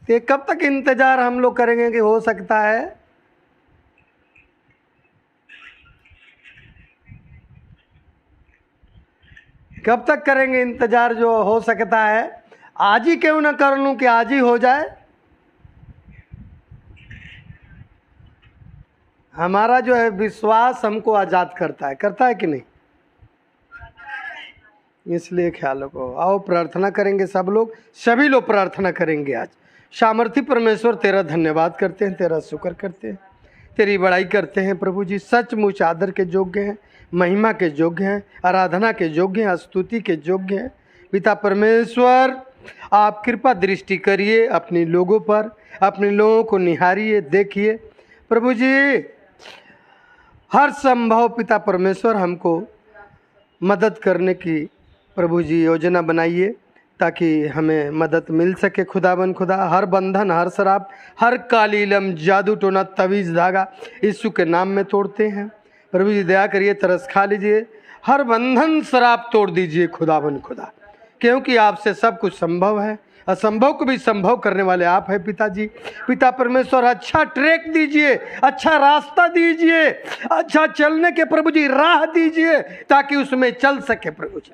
तो कब तक इंतजार हम लोग करेंगे कि हो सकता है? कब तक करेंगे इंतजार जो हो सकता है? आज ही क्यों ना कर लूं कि आज ही हो जाए। हमारा जो है विश्वास हमको आजाद करता है कि नहीं? इसलिए ख्याल रखो। आओ प्रार्थना करेंगे सब लोग, सभी लोग प्रार्थना करेंगे आज। सामर्थी परमेश्वर तेरा धन्यवाद करते हैं, तेरा शुक्र करते हैं, तेरी बड़ाई करते हैं प्रभु जी। सचमुच आदर के योग्य हैं, महिमा के योग्य हैं, आराधना के योग्य हैं, स्तुति के योग्य हैं। पिता परमेश्वर आप कृपा दृष्टि करिए अपने लोगों पर, अपने लोगों को निहारिए, देखिए प्रभु जी। हर संभव पिता परमेश्वर हमको मदद करने की प्रभु जी योजना बनाइए ताकि हमें मदद मिल सके। खुदावन खुदा, हर बंधन, हर शराब, हर काली इलम, जादू टोना, तवीज़ धागा यीशु के नाम में तोड़ते हैं प्रभु जी। दया करिए, तरस खा लीजिए, हर बंधन शराब तोड़ दीजिए खुदावन खुदा, क्योंकि आपसे सब कुछ संभव है। असंभव को भी संभव करने वाले आप हैं पिताजी। पिता परमेश्वर अच्छा ट्रैक दीजिए, अच्छा रास्ता दीजिए, अच्छा चलने के प्रभु जी राह दीजिए ताकि उसमें चल सके प्रभु जी।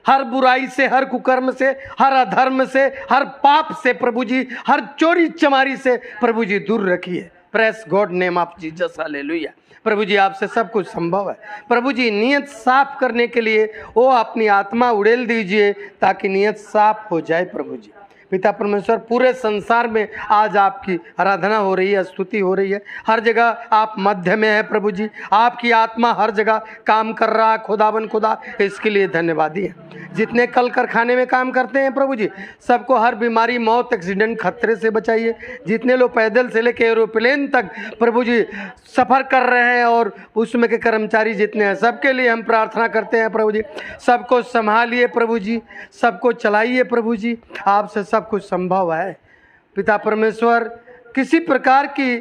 हर बुराई से, हर कुकर्म से, हर अधर्म से, हर पाप से प्रभु जी, हर चोरी चमारी से प्रभु जी दूर रखिए। Praise God name of Jesus, hallelujah. प्रभु जी आपसे सब कुछ संभव है प्रभु जी। नियत साफ करने के लिए वो अपनी आत्मा उड़ेल दीजिए ताकि नियत साफ हो जाए प्रभु जी। पिता परमेश्वर पूरे संसार में आज आपकी आराधना हो रही है, स्तुति हो रही है, हर जगह आप मध्य में है प्रभु जी। आपकी आत्मा हर जगह काम कर रहा है खुदावन खुदा, इसके लिए धन्यवादी है। जितने कल कारखाने में काम करते हैं प्रभु जी, सबको हर बीमारी, मौत, एक्सीडेंट, खतरे से बचाइए। जितने लोग पैदल से लेकर एरोप्लेन तक प्रभु जी सफ़र कर रहे हैं और उसमें के कर्मचारी जितने हैं, सबके लिए हम प्रार्थना करते हैं प्रभु जी। सबको संभालिए प्रभु जी, सबको चलाइए प्रभु जी। आपसे सब कुछ संभव है पिता परमेश्वर। किसी प्रकार की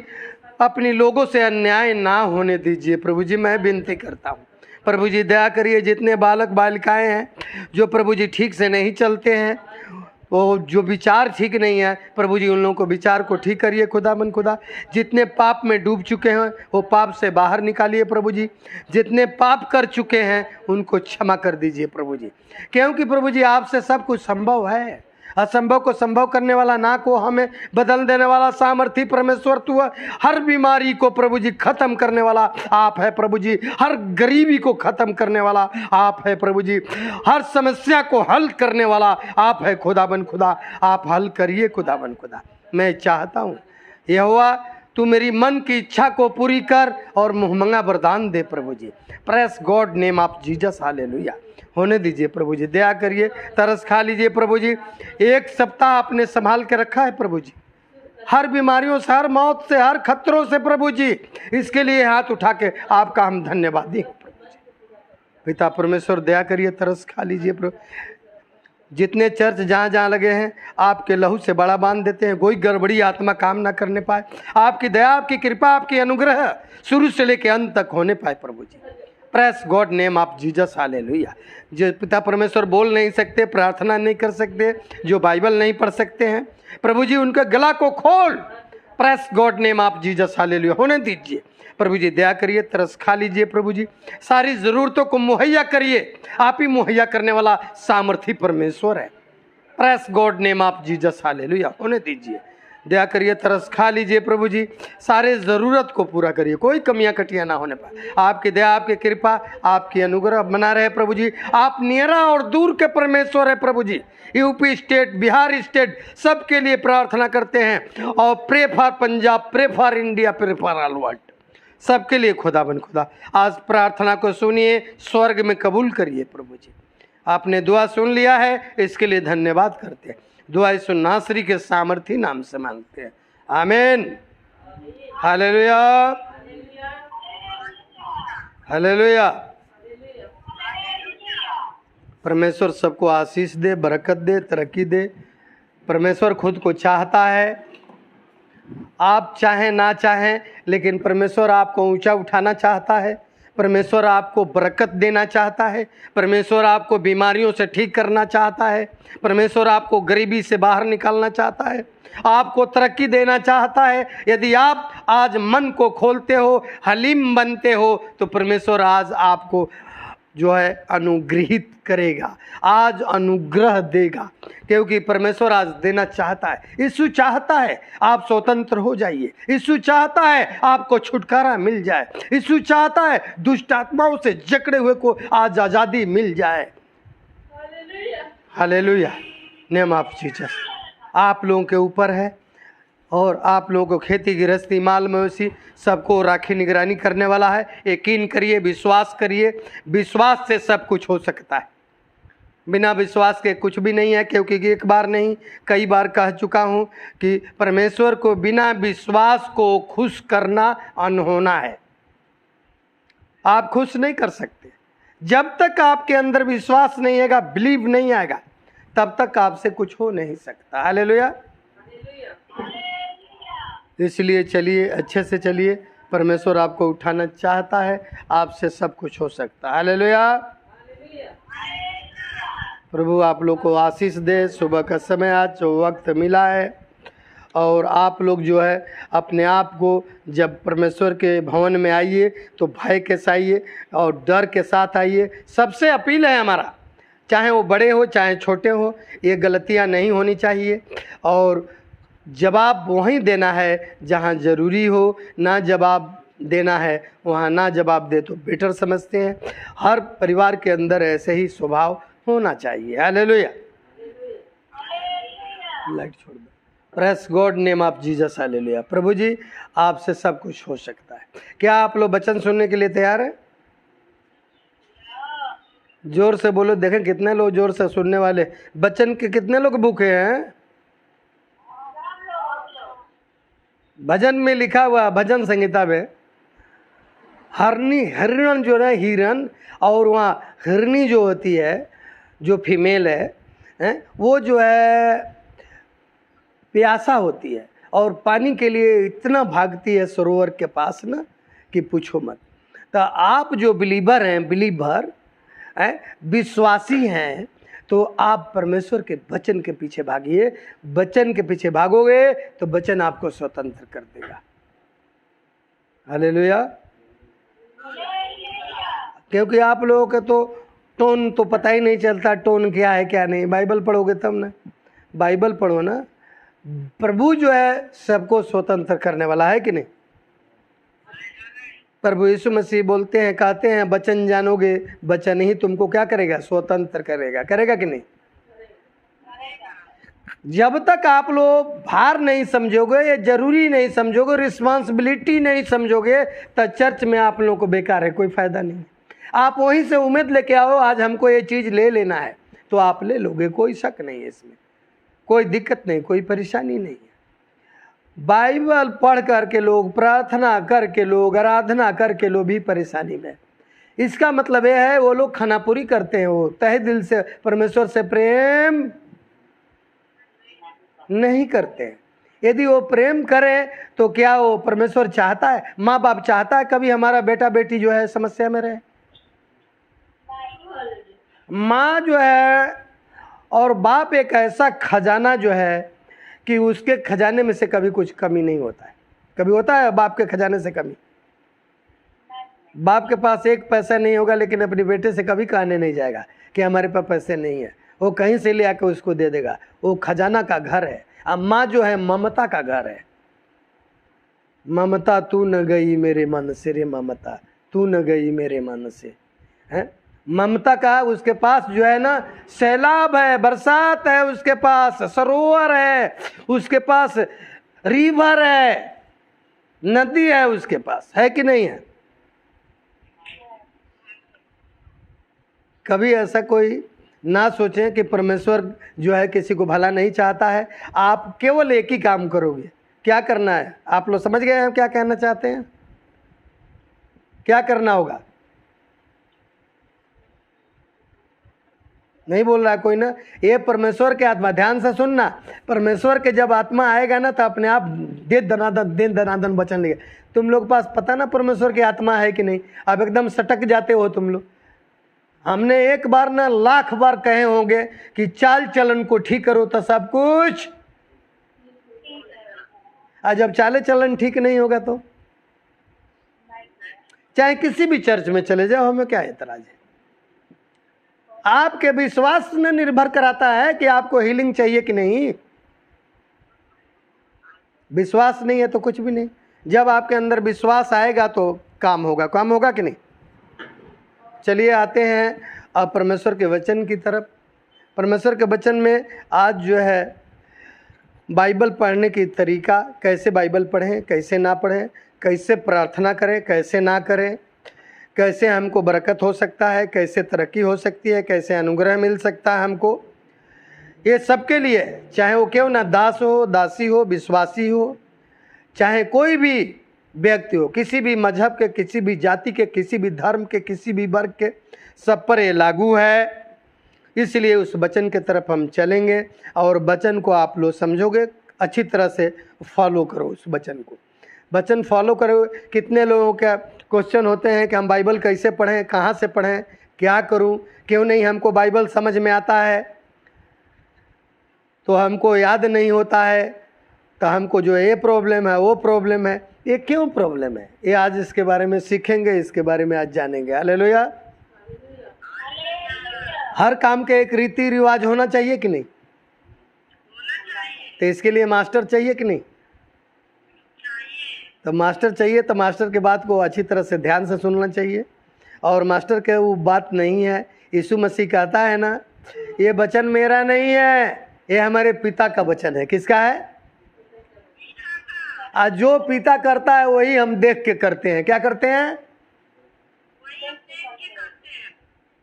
अपनी लोगों से अन्याय ना होने दीजिए प्रभु जी, मैं विनती करता हूँ प्रभु जी। दया करिए, जितने बालक बालिकाएं हैं जो प्रभु जी ठीक से नहीं चलते हैं, वो जो विचार ठीक नहीं है प्रभु जी, उन लोगों को विचार को ठीक करिए खुदावन खुदा। जितने पाप में डूब चुके हैं वो पाप से बाहर निकालिए प्रभु जी। जितने पाप कर चुके हैं उनको क्षमा कर दीजिए प्रभु जी, क्योंकि प्रभु जी आपसे सब कुछ संभव है। असंभव को संभव करने वाला, ना को हमें बदल देने वाला सामर्थी परमेश्वर तू है। हर बीमारी को प्रभु जी खत्म करने वाला आप है प्रभु जी। हर गरीबी को खत्म करने वाला आप है प्रभु जी। हर समस्या को हल करने वाला आप है खुदाबन खुदा। आप हल करिए खुदाबन खुदा। मैं चाहता हूँ यहोवा तू मेरी मन की इच्छा को पूरी कर और मुहमंगा वरदान दे प्रभु जी। Praise God name of Jesus, hallelujah. होने दीजिए प्रभु जी, दया करिए, तरस खा लीजिए प्रभु जी। एक सप्ताह आपने संभाल के रखा है प्रभु जी, हर बीमारियों से, हर मौत से, हर खतरों से प्रभु जी। इसके लिए हाथ उठा के आपका हम धन्यवादी हैं प्रभु जी। पिता परमेश्वर दया करिए, तरस खा लीजिए प्रभु। जितने चर्च जहाँ जहाँ लगे हैं आपके लहू से बड़ा बांध देते हैं, कोई गड़बड़ी आत्मा काम ना करने पाए। आपकी दया, आपकी कृपा, आपकी अनुग्रह शुरू से लेकर अंत तक होने पाए प्रभु जी। Praise God name of Jesus, hallelujah. जो पिता परमेश्वर बोल नहीं सकते, प्रार्थना नहीं कर सकते, जो बाइबल नहीं पढ़ सकते हैं प्रभु जी, उनके गला को खोल। Press God name of Jesus, hallelujah. होने दीजिए प्रभु जी, दया करिए, तरस खा लीजिए प्रभु जी। सारी ज़रूरतों को मुहैया करिए, आप ही मुहैया करने वाला सामर्थी परमेश्वर है। Press God name of Jesus, hallelujah. होने दीजिए, दया करिए, तरस खा लीजिए प्रभु जी। सारे ज़रूरत को पूरा करिए, कोई कमियां कटियां ना होने पाए। आपकी दया, आपकी कृपा, आपकी अनुग्रह बना रहे प्रभु जी। आप नियरा और दूर के परमेश्वर है प्रभु जी। यूपी स्टेट, बिहार स्टेट, सबके लिए प्रार्थना करते हैं। और pray for Punjab, pray for India, pray for all world, सबके लिए खुदाबन खुदा आज प्रार्थना को सुनिए, स्वर्ग में कबूल करिए प्रभु जी। आपने दुआ सुन लिया है, इसके लिए धन्यवाद करते हैं। दुआ यीशु नासरी के सामर्थी नाम से मांगते हैं, आमीन, हालेलुया, हालेलुया। परमेश्वर सबको आशीष दे, बरकत दे, तरक्की दे। परमेश्वर खुद को चाहता है, आप चाहें ना चाहें, लेकिन परमेश्वर आपको ऊंचा उठाना चाहता है। परमेश्वर आपको बरकत देना चाहता है। परमेश्वर आपको बीमारियों से ठीक करना चाहता है। परमेश्वर आपको गरीबी से बाहर निकालना चाहता है, आपको तरक्की देना चाहता है। यदि आप आज मन को खोलते हो, हलीम बनते हो, तो परमेश्वर आज आपको जो है अनुग्रहित करेगा, आज अनुग्रह देगा, क्योंकि परमेश्वर आज देना चाहता है। यीशु चाहता है आप स्वतंत्र हो जाइए। यीशु चाहता है आपको छुटकारा मिल जाए। यीशु चाहता है दुष्ट आत्माओं से जकड़े हुए को आज आज़ादी मिल जाए। हालेलुया। नेम ऑफ जीसस आप लोगों के ऊपर है, और आप लोगों को खेती गृहस्थी माल मवेशी सबको राखी निगरानी करने वाला है। यकीन करिए, विश्वास करिए, विश्वास से सब कुछ हो सकता है। बिना विश्वास के कुछ भी नहीं है, क्योंकि एक बार नहीं कई बार कह चुका हूँ कि परमेश्वर को बिना विश्वास को खुश करना अनहोना है। आप खुश नहीं कर सकते जब तक आपके अंदर विश्वास नहीं आएगा, बिलीव नहीं आएगा, तब तक आपसे कुछ हो नहीं सकता। हालेलुया। इसलिए चलिए, अच्छे से चलिए। परमेश्वर आपको उठाना चाहता है, आपसे सब कुछ हो सकता है। हालेलुया। प्रभु आप लोग को आशीष दे। सुबह का समय आज जो वक्त मिला है, और आप लोग जो है अपने आप को जब परमेश्वर के भवन में आइए तो भय के साथ आइए और डर के साथ आइए। सबसे अपील है हमारा, चाहे वो बड़े हो चाहे छोटे हो, ये गलतियां नहीं होनी चाहिए। और जवाब वहीं देना है जहां ज़रूरी हो, ना जवाब देना है वहां ना जवाब दे तो बेटर समझते हैं। हर परिवार के अंदर ऐसे ही स्वभाव होना चाहिए। हालेलुया। लाइट छोड़ दो। Praise God, name of Jesus. Hallelujah. प्रभु जी आपसे सब कुछ हो सकता है। क्या आप लोग वचन सुनने के लिए तैयार हैं? जोर से बोलो, देखें कितने लोग जोर से सुनने वाले। वचन के कितने लोग भूखे हैं? भजन में लिखा हुआ, भजन संहिता में, हिरण जो है हिरण, और वहाँ हिरनी जो होती है, जो फीमेल है, वो जो है प्यासा होती है और पानी के लिए इतना भागती है सरोवर के पास ना कि पूछो मत। तो आप जो बिलीवर हैं, विश्वासी हैं, तो आप परमेश्वर के वचन के पीछे भागिए। वचन के पीछे भागोगे तो वचन आपको स्वतंत्र कर देगा। हालेलुया। क्योंकि आप लोगों का तो टोन तो पता ही नहीं चलता, टोन क्या है क्या नहीं। बाइबल पढ़ोगे तब ना, बाइबल पढ़ो ना। प्रभु जो है सबको स्वतंत्र करने वाला है कि नहीं? प्रभु यीशु मसीह बोलते हैं, कहते हैं, वचन जानोगे, वचन ही तुमको क्या करेगा? स्वतंत्र करेगा। करेगा कि नहीं? जब तक आप लोग भार नहीं समझोगे, ये जरूरी नहीं समझोगे, रिस्पॉन्सिबिलिटी नहीं समझोगे, तो चर्च में आप लोगों को बेकार है, कोई फायदा नहीं। आप वहीं से उम्मीद लेके आओ, आज हमको ये चीज़ ले लेना है, तो आप ले लोगे, कोई शक नहीं है इसमें, कोई दिक्कत नहीं, कोई परेशानी नहीं है। बाइबल पढ़ करके लोग, प्रार्थना करके लोग, आराधना करके लोग भी परेशानी में। इसका मतलब यह है वो लोग खानापुरी करते हैं, वो तहे दिल से परमेश्वर से प्रेम नहीं करते। यदि वो प्रेम करें तो क्या वो परमेश्वर चाहता है, माँ बाप चाहता है कभी हमारा बेटा बेटी जो है समस्या में रहे? माँ जो है और बाप एक ऐसा खजाना जो है कि उसके खजाने में से कभी कुछ कमी नहीं होता है। कभी होता है बाप के खजाने से कमी? बाप के पास एक पैसा नहीं होगा, लेकिन अपने बेटे से कभी कहने नहीं जाएगा कि हमारे पास पैसे नहीं है, वो कहीं से ले आकर उसको दे देगा। वो खजाना का घर है। अब माँ जो है ममता का घर है। ममता तू न गई मेरे मन से रे, ममता तू न गई मेरे मन से, है ममता का। उसके पास जो है ना सैलाब है, बरसात है, उसके पास सरोवर है, उसके पास रिवर है, नदी है उसके पास, है कि नहीं है? कभी ऐसा कोई ना सोचें कि परमेश्वर जो है किसी को भला नहीं चाहता है। आप केवल एक ही काम करोगे। क्या करना है? आप लोग समझ गए हम क्या कहना चाहते हैं? क्या करना होगा? नहीं बोल रहा कोई ना, ये परमेश्वर के आत्मा, ध्यान से सुनना, परमेश्वर के जब आत्मा आएगा ना तो अपने आप दिन दनादन वचन लिए। तुम लोग पास पता ना परमेश्वर की आत्मा है कि नहीं, अब एकदम सटक जाते हो तुम लोग। हमने एक बार ना लाख बार कहे होंगे कि चाल चलन को ठीक करो तो सब कुछ, आज जब चाल चलन ठीक नहीं होगा तो चाहे किसी भी चर्च में चले जाओ, हमें क्या एतराज है। आपके विश्वास में निर्भर कराता है कि आपको हीलिंग चाहिए कि नहीं। विश्वास नहीं है तो कुछ भी नहीं। जब आपके अंदर विश्वास आएगा तो काम होगा, काम होगा कि नहीं। चलिए आते हैं अब परमेश्वर के वचन की तरफ। परमेश्वर के वचन में आज जो है बाइबल पढ़ने की तरीका, कैसे बाइबल पढ़ें, कैसे ना पढ़ें, कैसे प्रार्थना करें, कैसे ना करें, कैसे हमको बरकत हो सकता है, कैसे तरक्की हो सकती है, कैसे अनुग्रह मिल सकता है हमको। ये सबके लिए, चाहे वो क्यों ना दास हो, दासी हो, विश्वासी हो, चाहे कोई भी व्यक्ति हो, किसी भी मजहब के, किसी भी जाति के, किसी भी धर्म के, किसी भी वर्ग के, सब पर ये लागू है। इसलिए उस वचन के तरफ हम चलेंगे और वचन को आप लोग समझोगे, अच्छी तरह से फॉलो करो उस वचन को। वचन फॉलो करो। कितने लोगों का क्वेश्चन होते हैं कि हम बाइबल कैसे पढ़ें, कहाँ से पढ़ें, क्या करूं, क्यों नहीं हमको बाइबल समझ में आता है, तो हमको याद नहीं होता है, तो हमको जो ये प्रॉब्लम है वो प्रॉब्लम है। ये क्यों प्रॉब्लम है, ये आज इसके बारे में सीखेंगे, इसके बारे में आज जानेंगे। हालेलुया। हर काम के एक रीति रिवाज होना चाहिए कि नहीं, तो इसके लिए मास्टर चाहिए कि नहीं। तो मास्टर चाहिए तो मास्टर के बात को अच्छी तरह से ध्यान से सुनना चाहिए। और मास्टर के वो बात नहीं है। यीशु मसीह कहता है ना, ये वचन मेरा नहीं है, ये हमारे पिता का वचन है। किसका है? आज जो पिता करता है वही हम देख के करते हैं। क्या करते हैं?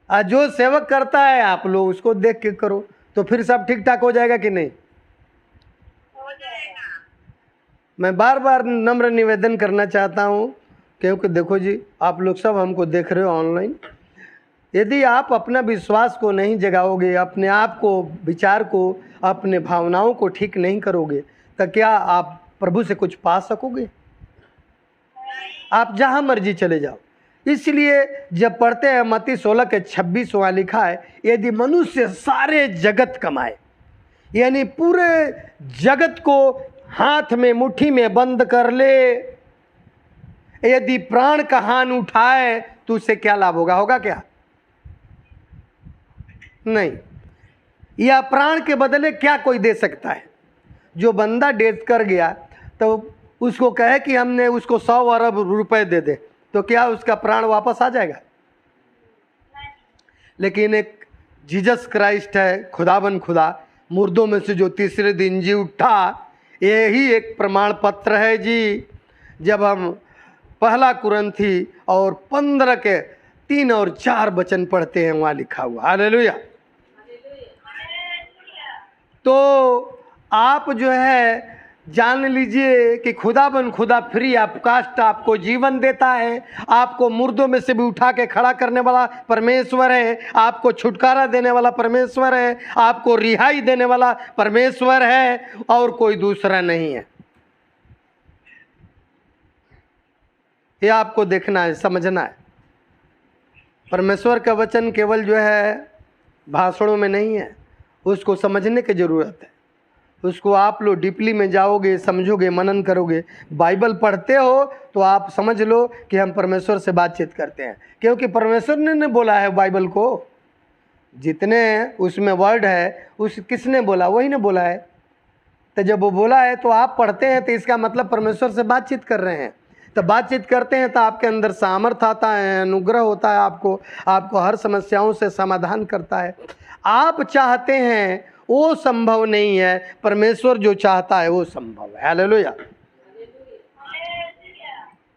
आज जो सेवक करता है आप लोग उसको देख के करो, तो फिर सब ठीक ठाक हो जाएगा कि नहीं। मैं बार बार नम्र निवेदन करना चाहता हूँ, क्योंकि देखो जी, आप लोग सब हमको देख रहे हो ऑनलाइन। यदि आप अपना विश्वास को नहीं जगाओगे, अपने आप को, विचार को, अपने भावनाओं को ठीक नहीं करोगे, तो क्या आप प्रभु से कुछ पा सकोगे? आप जहाँ मर्जी चले जाओ। इसलिए जब पढ़ते हैं मत्ती 16:26 वहाँ लिखा है, यदि मनुष्य सारे जगत कमाए, यानी पूरे जगत को हाथ में मुट्ठी में बंद कर ले, यदि प्राण का हानि उठाए तो उससे क्या लाभ होगा? होगा क्या? नहीं। या प्राण के बदले क्या कोई दे सकता है? जो बंदा डेथ कर गया तो उसको कहे कि हमने उसको 100 अरब रुपए दे दे, तो क्या उसका प्राण वापस आ जाएगा? लेकिन एक जीसस क्राइस्ट है, खुदाबन खुदा, मुर्दों में से जो तीसरे दिन जी उठा, यही एक प्रमाण पत्र है जी। जब हम पहला कुरिन्थी और 15 के 3 और 4 वचन पढ़ते हैं, वहाँ लिखा हुआ। हालेलुया। तो आप जो है जान लीजिए कि खुदाबन खुदा फ्री ऑफ कास्ट आपको जीवन देता है, आपको मुर्दों में से भी उठा के खड़ा करने वाला परमेश्वर है, आपको छुटकारा देने वाला परमेश्वर है, आपको रिहाई देने वाला परमेश्वर है, और कोई दूसरा नहीं है। ये आपको देखना है, समझना है। परमेश्वर का वचन केवल जो है भाषणों में नहीं है, उसको समझने की ज़रूरत है। उसको आप लोग डीपली में जाओगे, समझोगे, मनन करोगे। बाइबल पढ़ते हो तो आप समझ लो कि हम परमेश्वर से बातचीत करते हैं, क्योंकि परमेश्वर ने बोला है बाइबल को। जितने उसमें वर्ड है उस किसने बोला? वही ने बोला है। तो जब वो बोला है तो आप पढ़ते हैं, तो इसका मतलब परमेश्वर से बातचीत कर रहे हैं। तो बातचीत करते हैं तो आपके अंदर सामर्थ आता है, अनुग्रह होता है, आपको हर समस्याओं से समाधान करता है। आप चाहते हैं वो संभव नहीं है, परमेश्वर जो चाहता है वो संभव है। हालेलुया।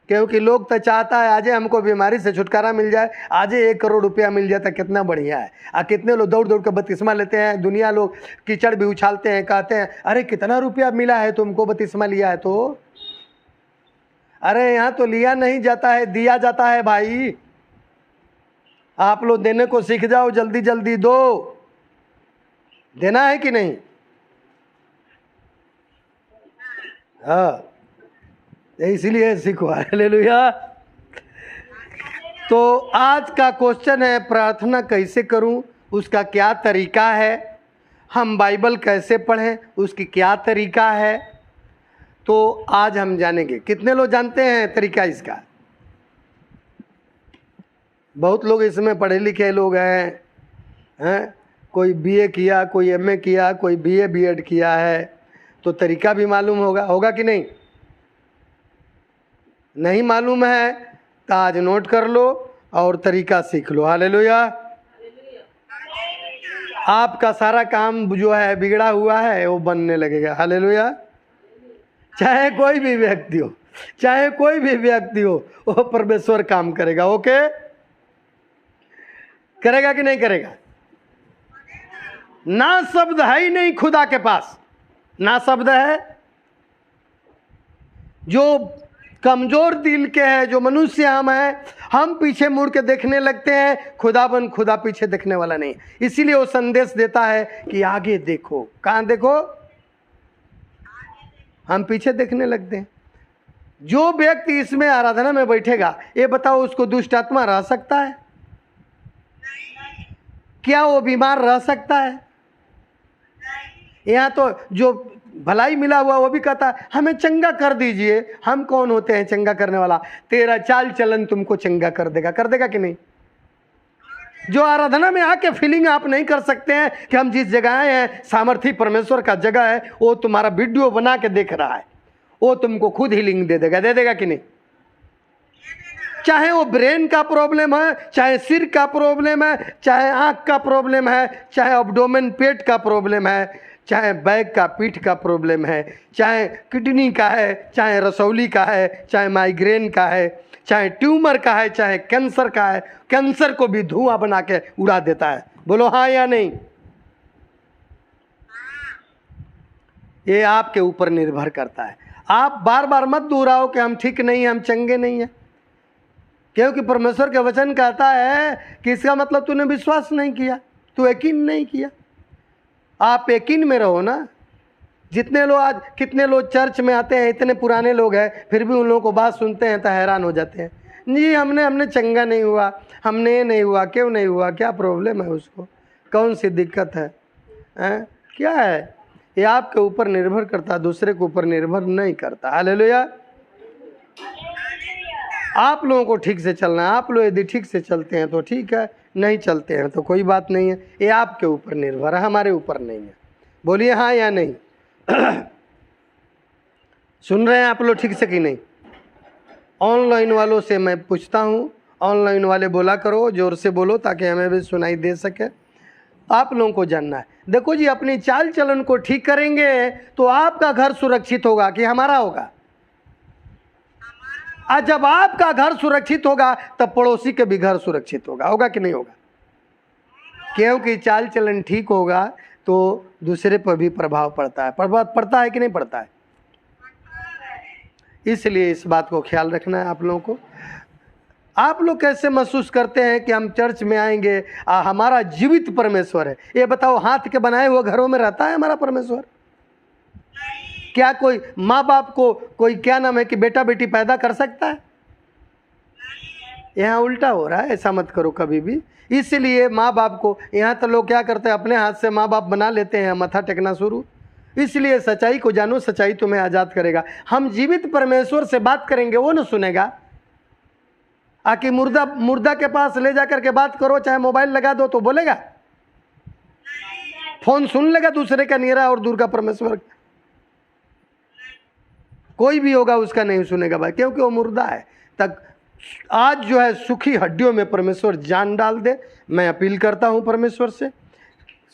क्योंकि लोग तो चाहता है आज हमको बीमारी से छुटकारा मिल जाए, आज 1 करोड़ रुपया मिल जाए तो कितना बढ़िया है। कितने लोग दौड़ दौड़ कर बपतिस्मा लेते हैं। दुनिया लोग कीचड़ भी उछालते हैं, कहते हैं अरे कितना रुपया मिला है तुमको, बपतिस्मा लिया है तो। अरे यहाँ तो लिया नहीं जाता है, दिया जाता है भाई। आप लोग देने को सीख जाओ, जल्दी जल्दी दो। देना है कि नहीं? हाँ, इसलिए सीखो। हालेलुया। तो आज का क्वेश्चन है, प्रार्थना कैसे करूं, उसका क्या तरीका है? हम बाइबल कैसे पढ़ें, उसकी क्या तरीका है? तो आज हम जानेंगे। कितने लोग जानते हैं तरीका इसका? बहुत लोग इसमें पढ़े लिखे लोग हैं, कोई बीए किया, कोई एमए किया, कोई बीए बीएड किया है, तो तरीका भी मालूम होगा कि नहीं? नहीं मालूम है तो आज नोट कर लो और तरीका सीख लो। हालेलुया। आपका सारा काम जो है बिगड़ा हुआ है वो बनने लगेगा। हालेलुया। चाहे कोई भी व्यक्ति हो, चाहे कोई भी व्यक्ति हो, वो परमेश्वर काम करेगा। ओके, करेगा कि नहीं करेगा? ना शब्द है ही नहीं खुदा के पास, ना शब्द है। जो कमजोर दिल के हैं, जो मनुष्य हम हैं, हम पीछे मुड़ के देखने लगते हैं। खुदाबंद खुदा पीछे देखने वाला नहीं, इसीलिए वो संदेश देता है कि आगे देखो। कहां देखो? हम पीछे देखने लगते हैं। जो व्यक्ति इसमें आराधना में बैठेगा, ये बताओ उसको दुष्ट आत्मा रह सकता है? क्या वो बीमार रह सकता है? यहाँ तो जो भलाई मिला हुआ वो भी कहता है हमें चंगा कर दीजिए। हम कौन होते हैं चंगा करने वाला? तेरा चाल चलन तुमको चंगा कर देगा। कर देगा कि नहीं? जो आराधना में आके फीलिंग आप नहीं कर सकते हैं कि हम जिस जगह आए हैं सामर्थी परमेश्वर का जगह है, वो तुम्हारा वीडियो बना के देख रहा है, वो तुमको खुद हीलिंग दे देगा। दे देगा कि नहीं? चाहे वो ब्रेन का प्रॉब्लम है, चाहे सिर का प्रॉब्लम है, चाहे आंख का प्रॉब्लम है, चाहे एब्डोमेन पेट का प्रॉब्लम है, चाहे बैक का पीठ का प्रॉब्लम है, चाहे किडनी का है, चाहे रसौली का है, चाहे माइग्रेन का है, चाहे ट्यूमर का है, चाहे कैंसर का है। कैंसर को भी धुआं बना के उड़ा देता है। बोलो हाँ या नहीं? ये आपके ऊपर निर्भर करता है। आप बार बार मत दोहराओ कि हम ठीक नहीं हैं, हम चंगे नहीं हैं, क्योंकि परमेश्वर के वचन कहता है कि इसका मतलब तूने विश्वास नहीं किया, तू यकीन नहीं किया। आप यकीन में रहो ना। जितने लोग आज, कितने लोग चर्च में आते हैं, इतने पुराने लोग हैं, फिर भी उन लोगों को बात सुनते हैं तो हैरान हो जाते हैं। जी हमने चंगा नहीं हुआ, हमने ये नहीं हुआ। क्यों नहीं हुआ? क्या प्रॉब्लम है उसको? कौन सी दिक्कत है? क्या है? ये आपके ऊपर निर्भर करता है, दूसरे के ऊपर निर्भर नहीं करता। हालेलुया। आप लोगों को ठीक से चलना है। आप लोग यदि ठीक से चलते हैं तो ठीक है, नहीं चलते हैं तो कोई बात नहीं है। ये आपके ऊपर निर्भर है, हमारे ऊपर नहीं है। बोलिए हाँ या नहीं? सुन रहे हैं आप लोग ठीक से कि नहीं? ऑनलाइन वालों से मैं पूछता हूँ, ऑनलाइन वाले बोला करो, जोर से बोलो ताकि हमें भी सुनाई दे सके। आप लोगों को जानना है। देखो जी, अपनी चाल चलन को ठीक करेंगे तो आपका घर सुरक्षित होगा कि हमारा होगा? आज जब आपका घर सुरक्षित होगा तब पड़ोसी के भी घर सुरक्षित होगा। होगा कि नहीं होगा? क्योंकि चाल चलन ठीक होगा तो दूसरे पर भी प्रभाव पड़ता है। प्रभाव पड़ता है कि नहीं पड़ता है? इसलिए इस बात को ख्याल रखना है आप लोगों को। आप लोग कैसे महसूस करते हैं कि हम चर्च में आएंगे, हमारा जीवित परमेश्वर है? ये बताओ, हाथ के बनाए हुए घरों में रहता है हमारा परमेश्वर? क्या कोई माँ बाप को कोई क्या नाम है कि बेटा बेटी पैदा कर सकता है? यहाँ उल्टा हो रहा है, ऐसा मत करो कभी भी। इसलिए माँ बाप को, यहाँ तो लोग क्या करते हैं, अपने हाथ से माँ बाप बना लेते हैं, मत्था टेकना शुरू। इसलिए सच्चाई को जानो, सच्चाई तुम्हें आज़ाद करेगा। हम जीवित परमेश्वर से बात करेंगे, वो न सुनेगा। आके मुर्दा के पास ले जा करके बात करो, चाहे मोबाइल लगा दो तो बोलेगा? फोन सुन लेगा दूसरे का, नीरा और दूर का परमेश्वर। कोई भी होगा उसका नहीं सुनेगा भाई, क्योंकि वो मुर्दा है। तक आज जो है सूखी हड्डियों में परमेश्वर जान डाल दे। मैं अपील करता हूं परमेश्वर से,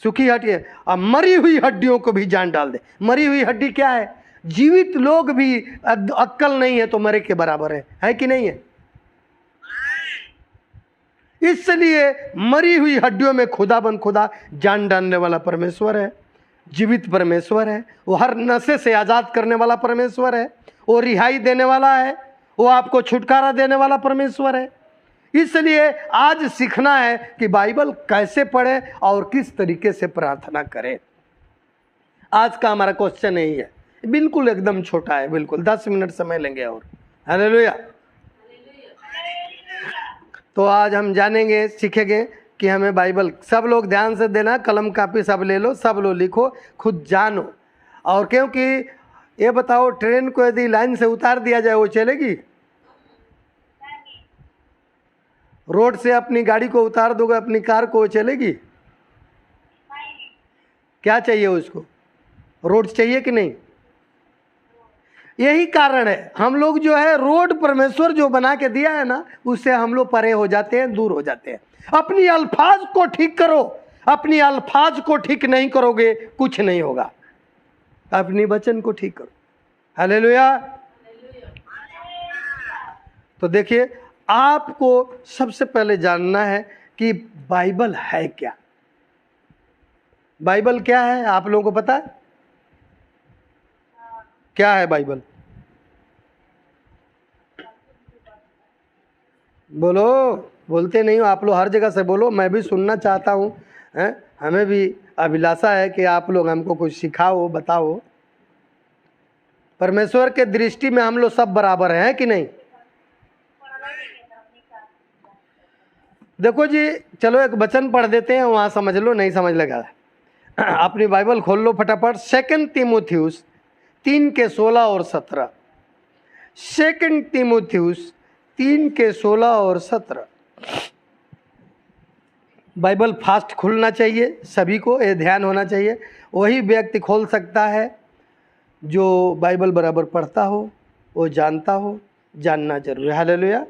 सूखी हड्डी और मरी हुई हड्डियों को भी जान डाल दे। मरी हुई हड्डी क्या है? जीवित लोग भी अक्ल नहीं है तो मरे के बराबर है कि नहीं है? इसलिए मरी हुई हड्डियों में खुदाबंद खुदा जान डालने वाला परमेश्वर है, जीवित परमेश्वर है। वो हर नशे से आज़ाद करने वाला परमेश्वर है, वो रिहाई देने वाला है, वो आपको छुटकारा देने वाला परमेश्वर है। इसलिए आज सीखना है कि बाइबल कैसे पढ़े और किस तरीके से प्रार्थना करें। आज का हमारा क्वेश्चन यही है, बिल्कुल एकदम छोटा है, बिल्कुल 10 मिनट समय लेंगे और। हालेलुया। तो आज हम जानेंगे, सीखेंगे कि हमें बाइबल, सब लोग ध्यान से देना, कलम कापी सब ले लो, सब लोग लिखो, खुद जानो। और क्योंकि ये बताओ, ट्रेन को यदि लाइन से उतार दिया जाए वो चलेगी? रोड से अपनी गाड़ी को उतार दोगे, अपनी कार को, वो चलेगी? क्या चाहिए उसको? रोड चाहिए कि नहीं? यही कारण है, हम लोग जो है रोड परमेश्वर जो बना के दिया है ना, उससे हम लोग परे हो जाते हैं, दूर हो जाते हैं। अपनी अल्फाज को ठीक करो, अपनी अल्फाज को ठीक नहीं करोगे कुछ नहीं होगा। अपनी वचन को ठीक करो। हालेलुया। तो देखिए, आपको सबसे पहले जानना है कि बाइबल है क्या। बाइबल क्या है, आप लोगों को पता है क्या है बाइबल? बोलो, बोलते नहीं हो आप लोग, हर जगह से बोलो, मैं भी सुनना चाहता हूँ। हमें भी अभिलाषा है कि आप लोग हमको कुछ सिखाओ, बताओ। परमेश्वर के दृष्टि में हम लोग सब बराबर हैं कि नहीं? देखो जी, चलो एक वचन पढ़ देते हैं, वहाँ समझ लो, नहीं समझ लगा अपनी बाइबल खोल लो फटाफट। 2 तीमुथियुस 3:16 और 17। 2 तीमुथियुस 3:16 और 17। बाइबल फास्ट खुलना चाहिए, सभी को ये ध्यान होना चाहिए। वही व्यक्ति खोल सकता है जो बाइबल बराबर पढ़ता हो, वो जानता हो, जानना जरूरी है। हालेलुया।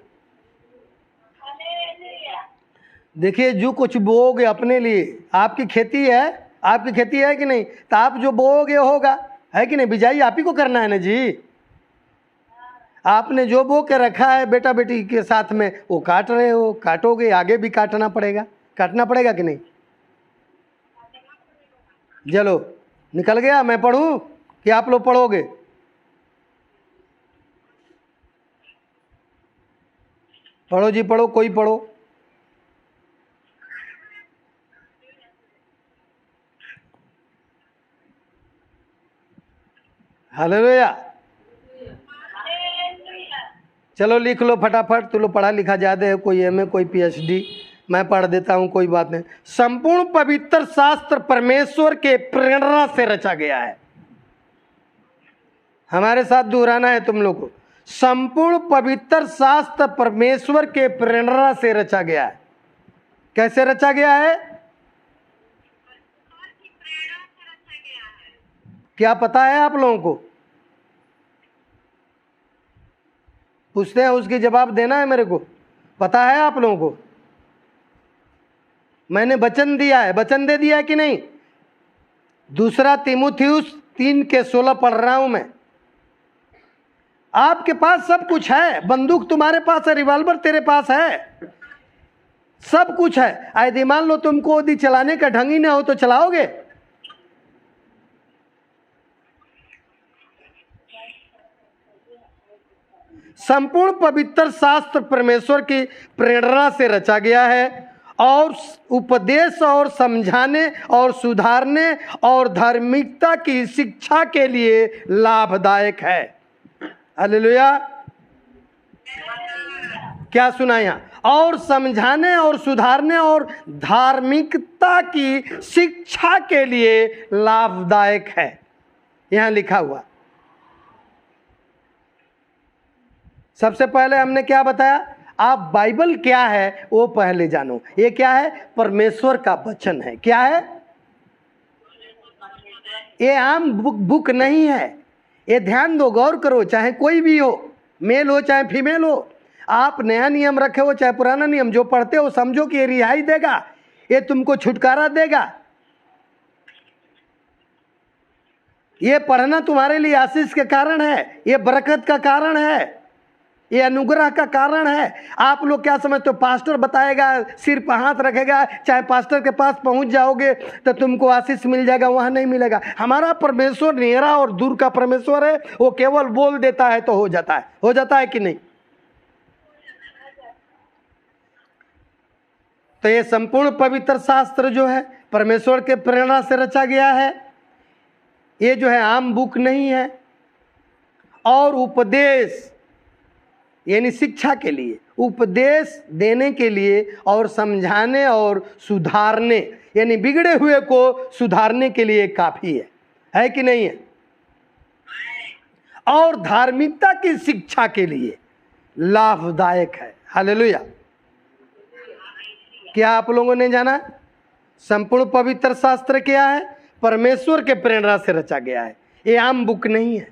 देखिए, जो कुछ बोओगे अपने लिए, आपकी खेती है, आपकी खेती है कि नहीं, तो आप जो बोओगे होगा, है कि नहीं? बिजाई आप ही को करना है ना जी। आपने जो बो के रखा है बेटा बेटी के साथ में, वो काट रहे हो, काटोगे, आगे भी काटना पड़ेगा, काटना पड़ेगा कि नहीं? चलो, निकल गया। मैं पढ़ूं कि आप लोग पढ़ोगे? पढ़ो जी, पढ़ो, कोई पढ़ो। हालेलुया। चलो लिख लो फटाफट, तुम लोग पढ़ा लिखा ज़्यादा है, कोई एमए, कोई पीएचडी, मैं पढ़ देता हूँ, कोई बात नहीं। संपूर्ण पवित्र शास्त्र परमेश्वर के प्रेरणा से रचा गया है। हमारे साथ दोहराना है तुम लोग को। संपूर्ण पवित्र शास्त्र परमेश्वर के प्रेरणा से रचा गया है। कैसे रचा गया है? क्या पता है आप लोगों को? पूछते हैं, उसकी जवाब देना है मेरे को। पता है आप लोगों को? मैंने वचन दिया है, वचन दे दिया है कि नहीं? 2 तीमुथियुस 3:16 पढ़ रहा हूं मैं। आपके पास सब कुछ है, बंदूक तुम्हारे पास है, रिवॉल्वर तेरे पास है, सब कुछ है। यदि मान लो तुमको यदि चलाने का ढंग ही ना हो तो चलाओगे? संपूर्ण पवित्र शास्त्र परमेश्वर की प्रेरणा से रचा गया है और उपदेश और समझाने और सुधारने और धार्मिकता की शिक्षा के लिए लाभदायक है। हालेलुया। क्या सुना यहाँ? और समझाने और सुधारने और धार्मिकता की शिक्षा के लिए लाभदायक है, यहाँ लिखा हुआ। सबसे पहले हमने क्या बताया? आप बाइबल क्या है वो पहले जानो। ये क्या है? परमेश्वर का वचन है। क्या है? ये आम बुक नहीं है। ये ध्यान दो, गौर करो, चाहे कोई भी हो, मेल हो चाहे फीमेल हो, आप नया नियम रखे हो चाहे पुराना नियम, जो पढ़ते हो समझो कि ये रिहाई देगा, ये तुमको छुटकारा देगा। ये पढ़ना तुम्हारे लिए आशीष के कारण है, ये बरकत का कारण है, ये अनुग्रह का कारण है। आप लोग क्या समझते हो? पास्टर बताएगा, सिर पर हाथ रखेगा, चाहे पास्टर के पास पहुंच जाओगे तो तुमको आशीष मिल जाएगा, वहां नहीं मिलेगा। हमारा परमेश्वर नीरा और दूर का परमेश्वर है, वो केवल बोल देता है तो हो जाता है। हो जाता है कि नहीं? तो ये संपूर्ण पवित्र शास्त्र जो है परमेश्वर के प्रेरणा से रचा गया है। ये जो है आम बुक नहीं है। और उपदेश यानी शिक्षा के लिए, उपदेश देने के लिए और समझाने और सुधारने यानी बिगड़े हुए को सुधारने के लिए काफ़ी है कि नहीं है? और धार्मिकता की शिक्षा के लिए लाभदायक है। हालेलुया। क्या आप लोगों ने जाना? संपूर्ण पवित्र शास्त्र क्या है? परमेश्वर के प्रेरणा से रचा गया है। ये आम बुक नहीं है।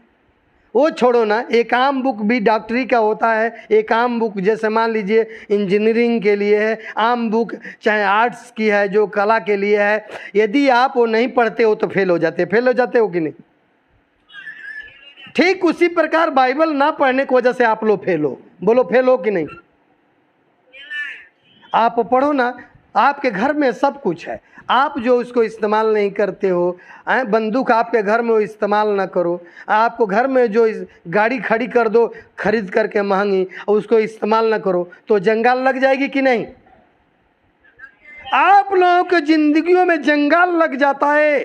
वो छोड़ो ना, एक आम बुक भी डॉक्टरी का होता है। एक आम बुक जैसे मान लीजिए इंजीनियरिंग के लिए है, आम बुक चाहे आर्ट्स की है जो कला के लिए है। यदि आप वो नहीं पढ़ते हो तो फेल हो जाते। फेल हो जाते हो कि नहीं? ठीक उसी प्रकार बाइबल ना पढ़ने की वजह से आप लोग फेल हो। बोलो फेल हो कि नहीं? आप पढ़ो ना, आपके घर में सब कुछ है, आप जो उसको इस्तेमाल नहीं करते हो। बंदूक आपके घर में वो इस्तेमाल ना करो। आपको घर में जो गाड़ी खड़ी कर दो खरीद करके महंगी, उसको इस्तेमाल ना करो तो जंगाल लग जाएगी कि नहीं? आप लोगों की जिंदगियों में जंगाल लग जाता है।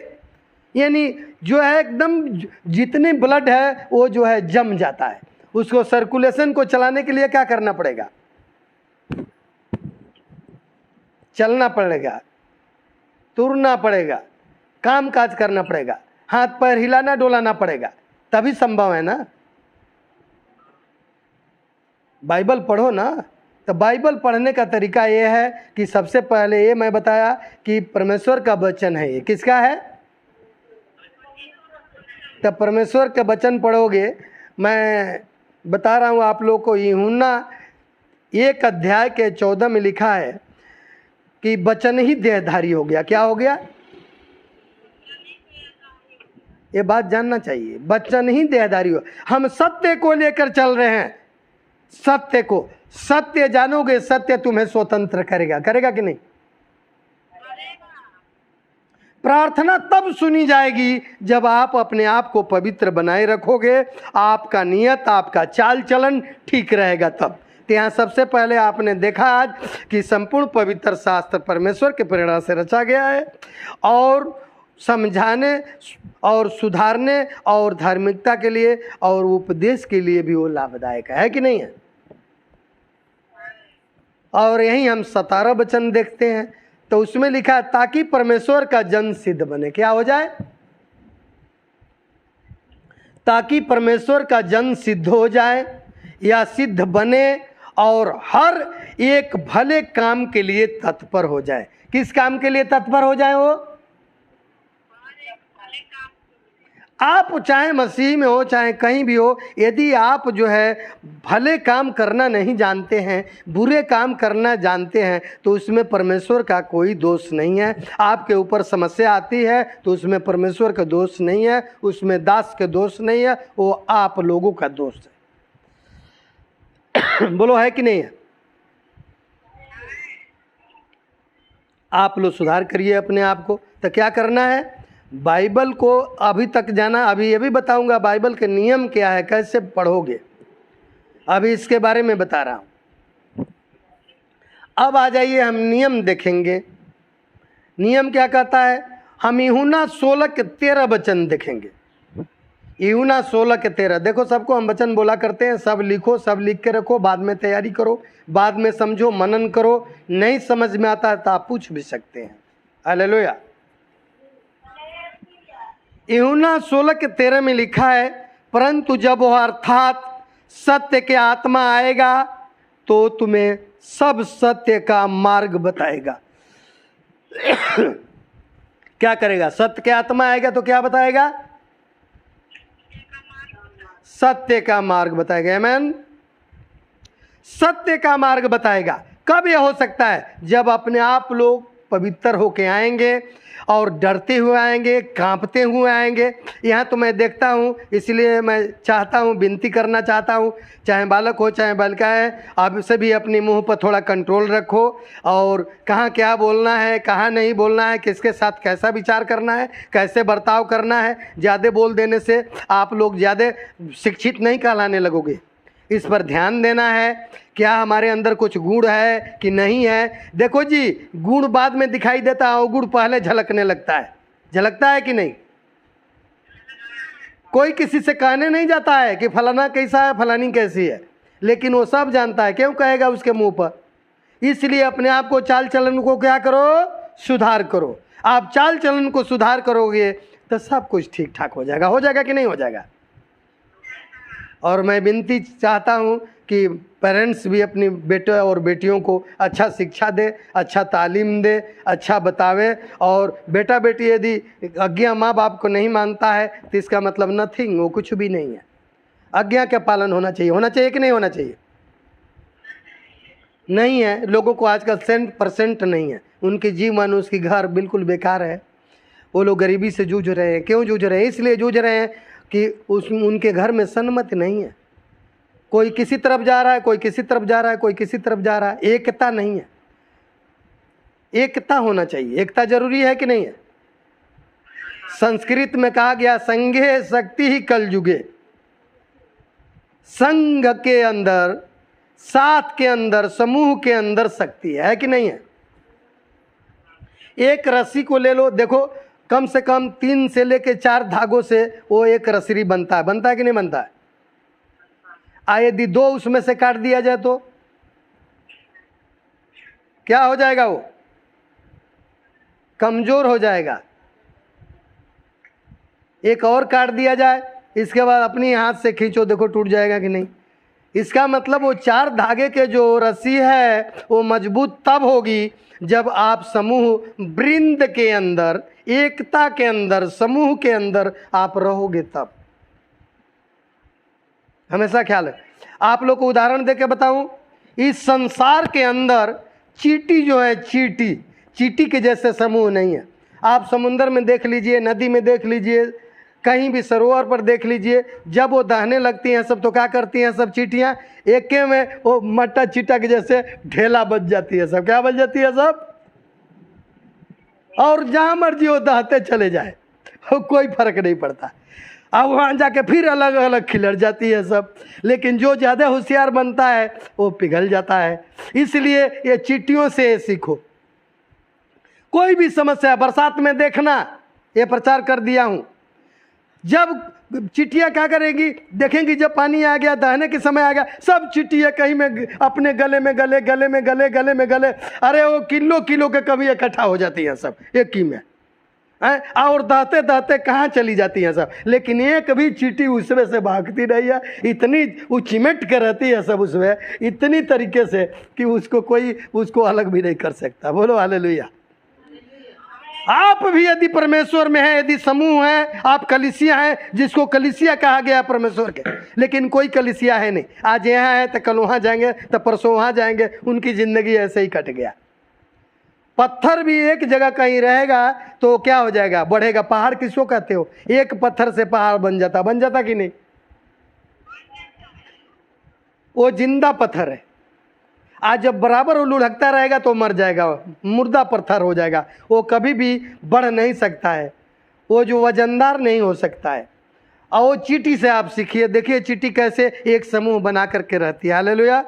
यानी जो है एकदम जितने ब्लड है वो जो है जम जाता है। उसको सर्कुलेशन को चलाने के लिए क्या करना पड़ेगा? चलना पड़ेगा, तुरना पड़ेगा, काम काज करना पड़ेगा, हाथ पैर हिलाना डोलाना पड़ेगा, तभी संभव है ना। बाइबल पढ़ो ना। तो बाइबल पढ़ने का तरीका ये है कि सबसे पहले ये मैं बताया कि परमेश्वर का वचन है। ये किसका है? तो परमेश्वर के वचन पढ़ोगे। मैं बता रहा हूँ आप लोग को, यूहन्ना 1 अध्याय के 14 में लिखा है कि वचन ही देहधारी हो गया। क्या हो गया? ये बात जानना चाहिए। वचन ही देहधारी हो। हम सत्य को लेकर चल रहे हैं। सत्य को, सत्य जानोगे, सत्य तुम्हें स्वतंत्र करेगा। करेगा कि नहीं? प्रार्थना तब सुनी जाएगी जब आप अपने आप को पवित्र बनाए रखोगे, आपका नियत, आपका चाल चलन ठीक रहेगा तब। तो यहाँ सबसे पहले आपने देखा आज कि संपूर्ण पवित्र शास्त्र परमेश्वर के प्रेरणा से रचा गया है और समझाने और सुधारने और धार्मिकता के लिए और उपदेश के लिए भी वो लाभदायक है कि नहीं है? और यही हम 17 वचन देखते हैं तो उसमें लिखा है ताकि परमेश्वर का जन सिद्ध बने। क्या हो जाए? ताकि परमेश्वर का जन सिद्ध हो जाए या सिद्ध बने और हर एक भले काम के लिए तत्पर हो जाए। किस काम के लिए तत्पर हो जाए? वो आप चाहे मसीह में हो चाहे कहीं भी हो, यदि आप जो है भले काम करना नहीं जानते हैं, बुरे काम करना जानते हैं, तो उसमें परमेश्वर का कोई दोष नहीं है। आपके ऊपर समस्या आती है तो उसमें परमेश्वर का दोष नहीं है, उसमें दास का दोष नहीं है, वो आप लोगों का दोष है। बोलो है कि नहीं है? आप लोग सुधार करिए अपने आप को। तो क्या करना है? बाइबल को अभी तक जाना। अभी ये भी बताऊंगा बाइबल के नियम क्या है, कैसे पढ़ोगे, अभी इसके बारे में बता रहा हूं। अब आ जाइए, हम नियम देखेंगे। नियम क्या कहता है? हम यूहन्ना 16 के 13 वचन देखेंगे। यूहन्ना 16 के 13। देखो, सबको हम वचन बोला करते हैं, सब लिखो, सब लिख के रखो, बाद में तैयारी करो, बाद में समझो, मनन करो। नहीं समझ में आता है तो आप पूछ भी सकते हैं। हालेलुया। यूहन्ना 16 के 13 में लिखा है, परंतु जब वह अर्थात सत्य के आत्मा आएगा तो तुम्हें सब सत्य का मार्ग बताएगा। क्या करेगा? सत्य के आत्मा आएगा तो क्या बताएगा? सत्य का मार्ग बताएगा। आमीन। सत्य का मार्ग बताएगा। कब यह हो सकता है? जब अपने आप लोग पवित्र होके आएंगे और डरते हुए आएंगे, कांपते हुए आएंगे। यहाँ तो मैं देखता हूँ, इसलिए मैं चाहता हूँ, विनती करना चाहता हूँ, चाहे बालक हो चाहे बालिका है, आप से भी अपने मुंह पर थोड़ा कंट्रोल रखो और कहाँ क्या बोलना है, कहाँ नहीं बोलना है, किसके साथ कैसा विचार करना है, कैसे बर्ताव करना है। ज़्यादा बोल देने से आप लोग ज़्यादा शिक्षित नहीं कहलाने लगोगे। इस पर ध्यान देना है, क्या हमारे अंदर कुछ गुण है कि नहीं है। देखो जी, गुण बाद में दिखाई देता है और गुण पहले झलकने लगता है। झलकता है कि नहीं? कोई किसी से कहने नहीं जाता है कि फलाना कैसा है, फलानी कैसी है, लेकिन वो सब जानता है। क्यों कहेगा उसके मुंह पर? इसलिए अपने आप को, चाल चलन को क्या करो? सुधार करो। आप चाल चलन को सुधार करोगे तो सब कुछ ठीक ठाक हो जाएगा। हो जाएगा कि नहीं हो जाएगा? और मैं विनती चाहता हूँ कि पेरेंट्स भी अपनी बेटे और बेटियों को अच्छा शिक्षा दे, अच्छा तालीम दे, अच्छा बतावे। और बेटा बेटी यदि आज्ञा माँ बाप को नहीं मानता है तो इसका मतलब नथिंग, वो कुछ भी नहीं है। आज्ञा का पालन होना चाहिए। होना चाहिए कि नहीं होना चाहिए? नहीं है। लोगों को आजकल 100% नहीं है। उनके जीवन, उसकी घर बिल्कुल बेकार है। वो लोग गरीबी से जूझ रहे हैं। क्यों जूझ रहे हैं? इसलिए जूझ रहे हैं कि उनके घर में सन्मति नहीं है। कोई किसी तरफ जा रहा है, कोई किसी तरफ जा रहा है, कोई किसी तरफ जा रहा है। एकता नहीं है। एकता होना चाहिए। एकता जरूरी है कि नहीं है? संस्कृत में कहा गया, संघे शक्ति ही कल युगे। संघ के अंदर, साथ के अंदर, समूह के अंदर शक्ति है कि नहीं है? एक रस्सी को ले लो, देखो कम से कम 3 से लेके 4 धागों से वो एक रस्सी बनता है। बनता है कि नहीं बनता है? यदि 2 उसमें से काट दिया जाए तो क्या हो जाएगा? वो कमजोर हो जाएगा। एक और काट दिया जाए, इसके बाद अपनी हाथ से खींचो, देखो टूट जाएगा कि नहीं। इसका मतलब वो 4 धागे के जो रस्सी है वो मजबूत तब होगी जब आप समूह वृंद के अंदर, एकता के अंदर, समूह के अंदर आप रहोगे तब। हमेशा ख्याल है। आप लोग को उदाहरण देके बताऊं, इस संसार के अंदर चींटी जो है, चींटी के जैसे समूह नहीं है। आप समुद्र में देख लीजिए, नदी में देख लीजिए, कहीं भी सरोवर पर देख लीजिए, जब वो दहने लगती हैं सब तो क्या करती हैं सब चींटियां? एके में वो मट्टा चीटा के जैसे ढेला बच जाती है सब। क्या बच जाती है सब? और जहां मर्जी वो दहते चले जाए, कोई फर्क नहीं पड़ता। अब वहाँ जाके फिर अलग अलग खिलर जाती है सब। लेकिन जो ज़्यादा होशियार बनता है वो पिघल जाता है। इसलिए ये चींटियों से सीखो। कोई भी समस्या, बरसात में देखना, ये प्रचार कर दिया हूँ। जब चिट्टियाँ क्या करेगी, देखेंगी जब पानी आ गया, दहने के समय आ गया, सब चिट्टियाँ कहीं में अपने गले में गले, गले में गले, गले में गले, अरे वो किलो के कभी इकट्ठा हो जाती हैं सब एक ही में। और दहते दहते कहाँ चली जाती हैं सब। लेकिन एक भी चींटी उसमें से भागती नहीं है। इतनी वो चिमट कर रहती है सब उसमें, इतनी तरीके से कि उसको कोई उसको अलग भी नहीं कर सकता। बोलो हालेलुया। आप भी यदि परमेश्वर में हैं, यदि समूह है, आप कलीसिया हैं, जिसको कलीसिया कहा गया परमेश्वर के, लेकिन कोई कलीसिया है नहीं। आज यहाँ है तो कल वहाँ जाएंगे, तो परसों वहाँ जाएंगे। उनकी ज़िंदगी ऐसे ही कट गया। पत्थर भी एक जगह कहीं रहेगा तो क्या हो जाएगा? बढ़ेगा। पहाड़ किसको कहते हो? एक पत्थर से पहाड़ बन जाता कि नहीं? वो जिंदा पत्थर है। आज जब बराबर वो लुढ़कता रहेगा तो मर जाएगा, मुर्दा पत्थर हो जाएगा। वो कभी भी बढ़ नहीं सकता है, वो जो वजनदार नहीं हो सकता है। और वो चींटी से आप सीखिए। देखिए चींटी कैसे एक समूह बना करके रहती है। हालेलुया।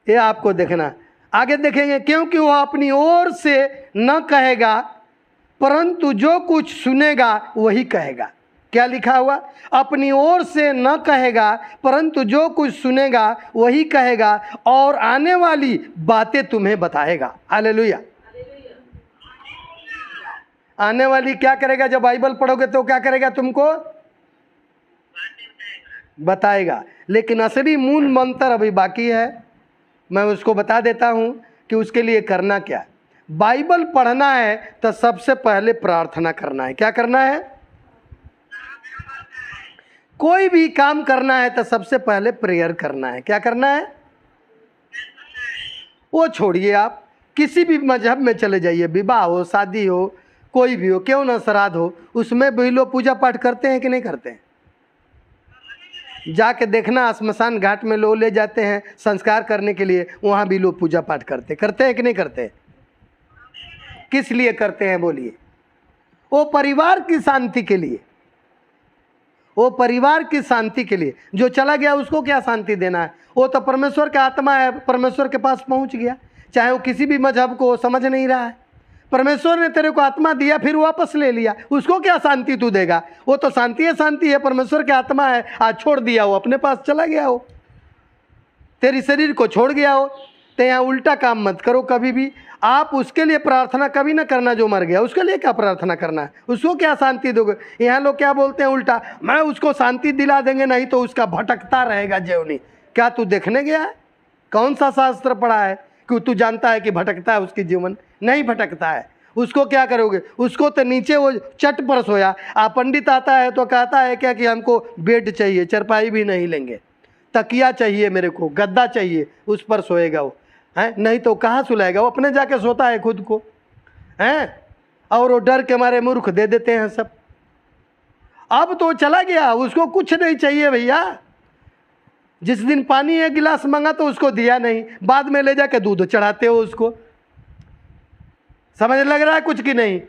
ये आपको देखना। आगे देखेंगे, क्योंकि वो अपनी ओर से न कहेगा परंतु जो कुछ सुनेगा वही कहेगा। क्या लिखा हुआ? अपनी ओर से न कहेगा परंतु जो कुछ सुनेगा वही कहेगा और आने वाली बातें तुम्हें बताएगा। हालेलुया। आने वाली क्या करेगा? जब बाइबल पढ़ोगे तो क्या करेगा? तुमको बताएगा। लेकिन असली मूल मंत्र अभी बाकी है। मैं उसको बता देता हूं कि उसके लिए करना क्या। बाइबल पढ़ना है तो सबसे पहले प्रार्थना करना है। क्या करना है? कोई भी काम करना है तो सबसे पहले प्रेयर करना है। क्या करना है? वो छोड़िए, आप किसी भी मजहब में चले जाइए, विवाह हो, शादी हो, कोई भी हो, क्यों ना श्राद्ध हो, उसमें भी लोग पूजा पाठ करते हैं कि नहीं करते हैं? जाके देखना, श्मशान घाट में लोग ले जाते हैं संस्कार करने के लिए, वहाँ भी लोग पूजा पाठ करते हैं कि नहीं करते? किस लिए करते हैं बोलिए? वो परिवार की शांति के लिए। वो परिवार की शांति के लिए। जो चला गया उसको क्या शांति देना है? वो तो परमेश्वर का आत्मा है, परमेश्वर के पास पहुंच गया। चाहे वो किसी भी मजहब को समझ नहीं रहा है, परमेश्वर ने तेरे को आत्मा दिया फिर वापस ले लिया, उसको क्या शांति तू देगा? वो तो शांति है, परमेश्वर की आत्मा है, आज छोड़ दिया, वो अपने पास चला गया हो, तेरी शरीर को छोड़ गया हो। तो यहाँ उल्टा काम मत करो कभी भी। आप उसके लिए प्रार्थना कभी ना करना जो मर गया, उसके लिए क्या प्रार्थना करना है? उसको क्या शांति दोगे? यहाँ लोग क्या बोलते हैं उल्टा, मैं उसको शांति दिला देंगे, नहीं तो उसका भटकता रहेगा जीवनी। क्या तू देखने गया है? कौन सा शास्त्र पढ़ा है कि तू जानता है कि भटकता है उसकी जीवन? नहीं भटकता है। उसको क्या करोगे? उसको तो नीचे वो चट पर सोया। आप पंडित आता है तो कहता है क्या कि हमको बेड चाहिए, चरपाई भी नहीं लेंगे, तकिया चाहिए, मेरे को गद्दा चाहिए, उस पर सोएगा वो है, नहीं तो कहाँ सुलाएगा? वो अपने जाके सोता है खुद को हैं, और वो डर के मारे मूर्ख दे देते हैं सब। अब तो चला गया, उसको कुछ नहीं चाहिए भैया। जिस दिन पानी एक गिलास मांगा तो उसको दिया नहीं, बाद में ले जाके दूध चढ़ाते हो उसको। समझ लग रहा है कुछ कि नहीं?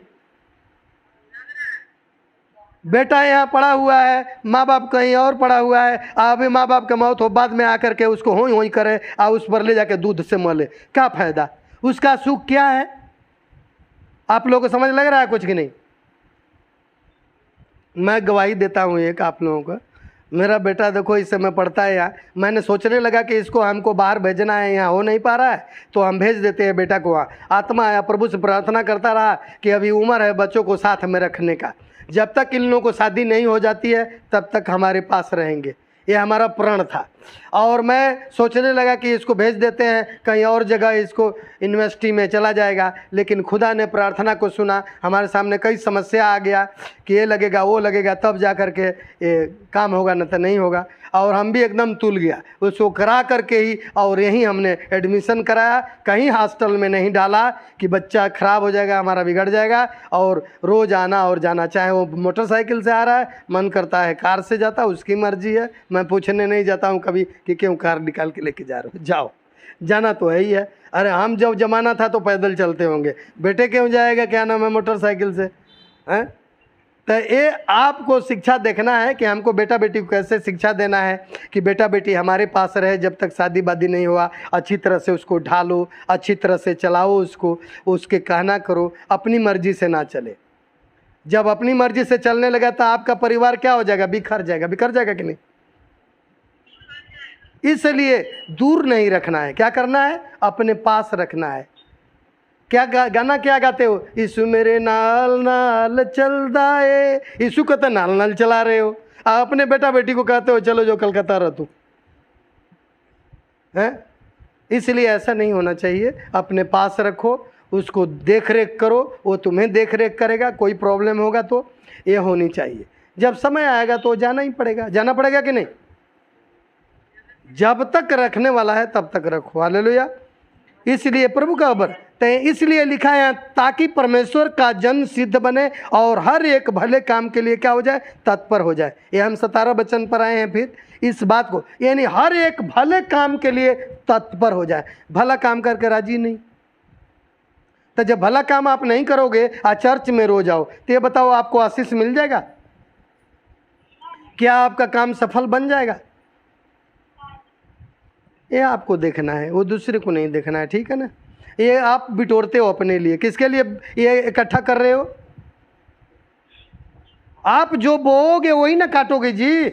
बेटा यहाँ पड़ा हुआ है, माँ बाप कहीं और पड़ा हुआ है, अभी माँ बाप का मौत हो, बाद में आकर के उसको होई होई करे, उस पर ले जाके दूध से मले, क्या फायदा? उसका सुख क्या है? आप लोगों को समझ लग रहा है कुछ कि नहीं? मैं गवाही देता हूँ एक आप लोगों को। मेरा बेटा देखो इस समय पढ़ता है यहाँ, मैंने सोचने लगा कि इसको हमको बाहर भेजना है, यहाँ हो नहीं पा रहा है तो हम भेज देते हैं बेटा को वहाँ। आत्मा आया, प्रभु से प्रार्थना करता रहा कि अभी उम्र है बच्चों को साथ में रखने का, जब तक इन लोगों को शादी नहीं हो जाती है तब तक हमारे पास रहेंगे, ये हमारा प्रण था। और मैं सोचने लगा कि इसको भेज देते हैं कहीं और जगह, इसको यूनिवर्सिटी में चला जाएगा, लेकिन खुदा ने प्रार्थना को सुना। हमारे सामने कई समस्या आ गया कि ये लगेगा वो लगेगा, तब जा कर के ये काम होगा, न तो नहीं होगा। और हम भी एकदम तुल गया उसको करा करके ही, और यहीं हमने एडमिशन कराया, कहीं हॉस्टल में नहीं डाला कि बच्चा ख़राब हो जाएगा, हमारा बिगड़ जाएगा। और रोज़ आना और जाना, चाहे वो मोटरसाइकिल से आ रहा है, मन करता है कार से जाता, उसकी मर्जी है, मैं पूछने नहीं जाता हूँ कभी कि क्यों कार निकाल के लेके जा रहे हो, जाओ, जाना तो है ही है। अरे हम जब जमाना था तो पैदल चलते होंगे, बेटे क्यों जाएगा क्या नाम है मोटरसाइकिल से? हैं? तो ये आपको शिक्षा देखना है कि हमको बेटा बेटी को कैसे शिक्षा देना है कि बेटा बेटी हमारे पास रहे जब तक शादी वादी नहीं हुआ, अच्छी तरह से उसको ढालो, अच्छी तरह से चलाओ उसको, उसके कहना करो, अपनी मर्जी से ना चले। जब अपनी मर्जी से चलने लगा तो आपका परिवार क्या हो जाएगा? बिखर जाएगा। बिखर जाएगा कि नहीं? इसलिए दूर नहीं रखना है, क्या करना है? अपने पास रखना है। क्या गाना क्या गाते हो? यीशु मेरे नाल नाल चलदा है, यीशु को तो नाल नाल चला रहे हो। आप अपने बेटा बेटी को कहते हो चलो जो कलकत्ता रह तू है। इसलिए ऐसा नहीं होना चाहिए, अपने पास रखो, उसको देख रेख करो, वो तुम्हें देख रेख करेगा। कोई प्रॉब्लम होगा तो ये होनी चाहिए। जब समय आएगा तो जाना ही पड़ेगा। जाना पड़ेगा कि नहीं? जब तक रखने वाला है तब तक रखो। हालेलुया। इसलिए प्रभु का अबर इसलिए लिखा है ताकि परमेश्वर का जन सिद्ध बने और हर एक भले काम के लिए क्या हो जाए? तत्पर हो जाए। ये हम 17 वचन पर आए हैं फिर इस बात को, यानी हर एक भले काम के लिए तत्पर हो जाए। भला काम करके राजी नहीं, तो जब भला काम आप नहीं करोगे, चर्च में रोज आओ, तो ये बताओ आपको आशीष मिल जाएगा? क्या आपका काम सफल बन जाएगा? ये आपको देखना है, वो दूसरे को नहीं देखना है, ठीक है ना? ये आप बिटोरते हो अपने लिए, किसके लिए ये इकट्ठा कर रहे हो? आप जो बोओगे वही ना काटोगे जी,